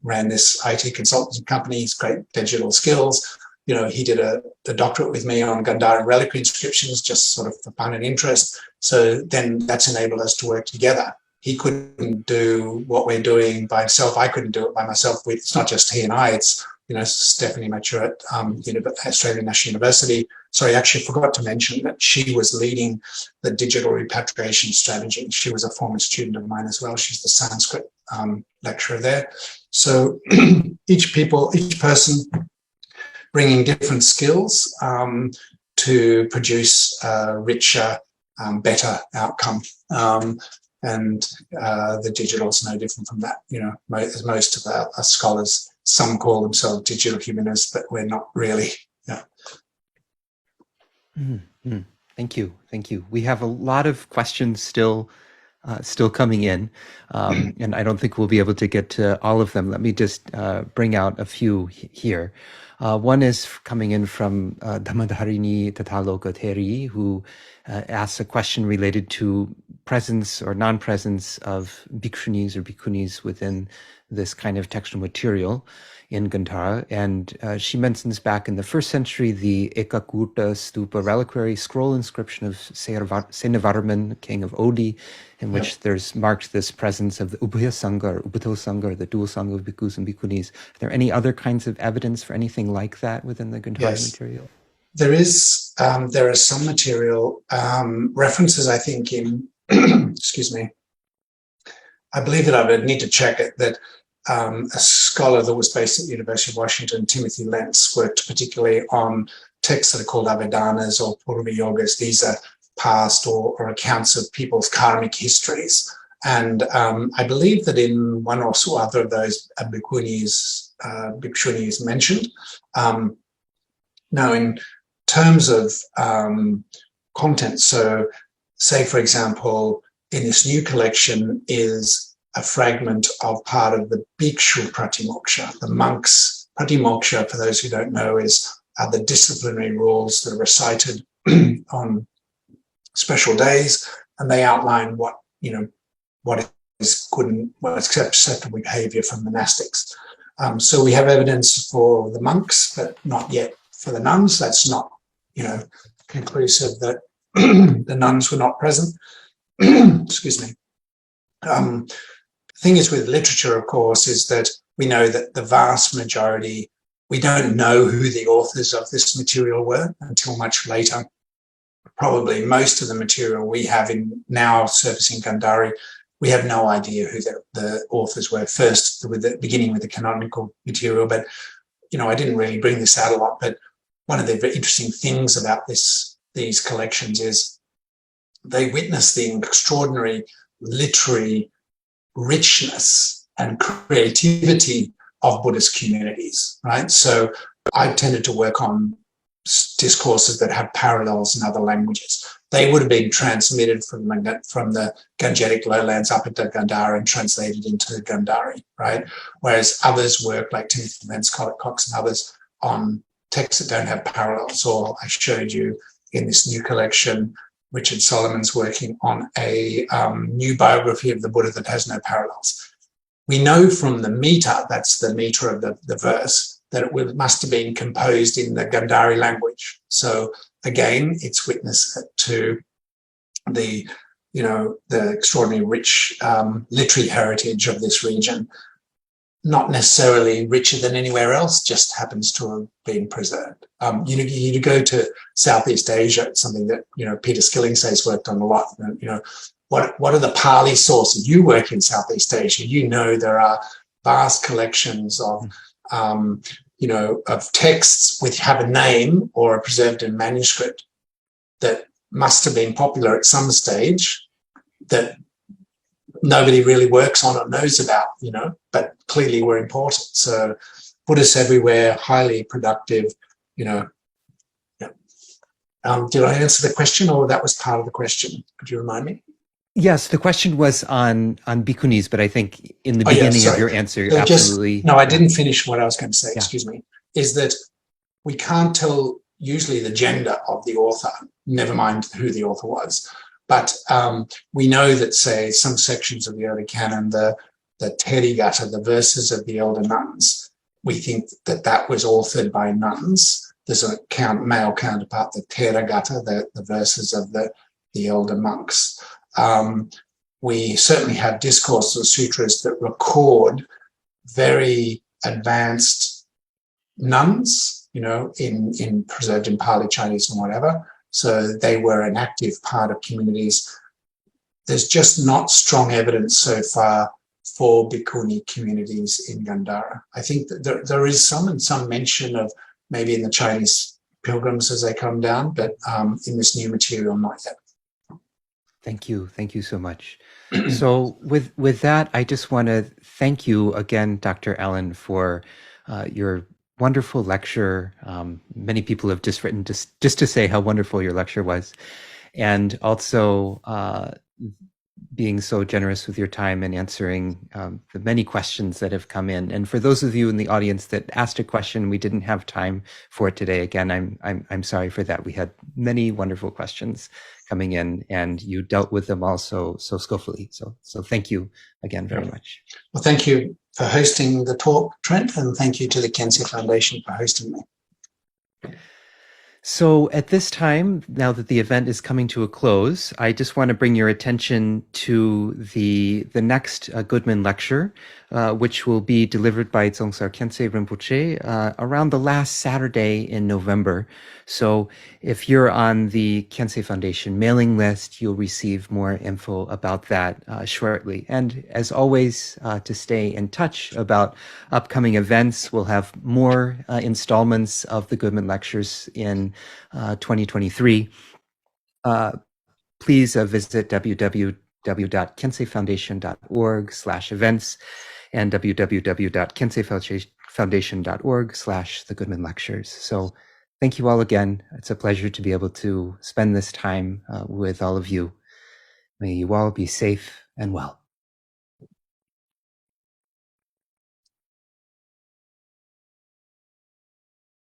ran this IT consultancy company, he's great digital skills. He did the doctorate with me on Gandhāran reliquary inscriptions, just sort of for fun and interest. So then that's enabled us to work together. He couldn't do what we're doing by himself. I couldn't do it by myself. It's not just he and I, it's, Stephanie Mature at Australian National University. Sorry, I actually forgot to mention that she was leading the digital repatriation strategy. She was a former student of mine as well. She's the Sanskrit lecturer there. So each person bringing different skills to produce a richer, better outcome. And the digital is no different from that. As most of our scholars, some call themselves digital humanists, but we're not really. Yeah. Mm-hmm. Thank you. We have a lot of questions still coming in, and I don't think we'll be able to get to all of them. Let me just bring out a few here. One is coming in from Dhammadharini Tataloka Theri, who asks a question related to presence or non-presence of bhikshunis or bhikkhunis within this kind of textual material in Gandhara. And she mentions back in the 1st century, the Ekakurta Stupa reliquary scroll inscription of Senavarman, king of Odi, in which there's marked this presence of the Ubhaya Sangha or Ubbhato Sangha, or the dual Sangha of bhikkhus and bhikkhunis. Are there any other kinds of evidence for anything like that within the Gandhara material? There is some material references, I think, in, excuse me, I believe that I would need to check it, that a scholar that was based at the University of Washington, Timothy Lentz, worked particularly on texts that are called Avedanas or Purva Yogas. These are past or accounts of people's karmic histories. And I believe that in one or two other of those, bhikkhuni is mentioned. Now, in terms of content, so say, for example, in this new collection is a fragment of part of the Bhikshu Pratimoksha. The monks' Pratimoksha, for those who don't know, are the disciplinary rules that are recited on special days, and they outline what is good and what is acceptable behavior from monastics. So we have evidence for the monks, but not yet for the nuns. That's not, conclusive that the nuns were not present. Excuse me. The thing is with literature, of course, is that we know that the vast majority We don't know who the authors of this material were until much later. Probably most of the material we have in now surfacing Gandhāri, we have no idea who the authors were. First, beginning with the canonical material, but I didn't really bring this out a lot. But one of the very interesting things about these collections is they witness the extraordinary literary richness and creativity of Buddhist communities, right? So I've tended to work on discourses that have parallels in other languages. They would have been transmitted from the Gangetic lowlands up into Gandhara and translated into Gandhāri, right? Whereas others work, like Timothy Van Cox and others, on texts that don't have parallels. Or I showed you in this new collection, Richard Solomon's working on a new biography of the Buddha that has no parallels. We know from the meter, that's the meter of the verse, that it must have been composed in the Gandhari language. So again, it's witness to the extraordinary rich literary heritage of this region. Not necessarily richer than anywhere else, just happens to have been preserved. You go to Southeast Asia, it's something that Peter Skillingsay's worked on a lot. What are the Pali sources? You work in Southeast Asia. There are vast collections of of texts which have a name or are preserved in manuscript that must have been popular at some stage that nobody really works on or knows about, but clearly were important. So Buddhists everywhere, highly productive, Yeah. Did I answer the question, or that was part of the question? Could you remind me? Yes, the question was on bhikkhunis, but I think in the beginning of your answer, so absolutely. I didn't finish what I was going to say, Yeah. excuse me, is that we can't tell usually the gender of the author, never mind who the author was. But we know that, say, some sections of the early canon, the Therigatha, the verses of the elder nuns, we think that was authored by nuns. There's a male counterpart, the Therigatha, the verses of the elder monks. We certainly have discourses or sutras that record very advanced nuns, preserved in Pali, Chinese, and whatever. So they were an active part of communities. There's just not strong evidence so far for bhikkhuni communities in Gandhara. I think that there is some mention of maybe in the Chinese pilgrims as they come down, but in this new material, not yet. Thank you. Thank you so much. So with that, I just want to thank you again, Dr. Allen, for your wonderful lecture. Many people have just written just to say how wonderful your lecture was, and also being so generous with your time and answering the many questions that have come in. And for those of you in the audience that asked a question, we didn't have time for it today. Again, I'm sorry for that. We had many wonderful questions coming in, and you dealt with them all so skillfully. So thank you again very much. Well, thank you for hosting the talk, Trent, and thank you to the Kensei Foundation for hosting me. So at this time, now that the event is coming to a close, I just want to bring your attention to the next Goodman lecture, which will be delivered by Dzongtsar Khyentse Rinpoche around the last Saturday in November. So if you're on the Khyentse Foundation mailing list, you'll receive more info about that shortly. And as always, to stay in touch about upcoming events, we'll have more installments of the Goodman lectures in 2023. Please visit www.kenseifoundation.org/events and www.kenseifoundation.org/the Goodman Lectures. So thank you all again. It's a pleasure to be able to spend this time with all of you. May you all be safe and well.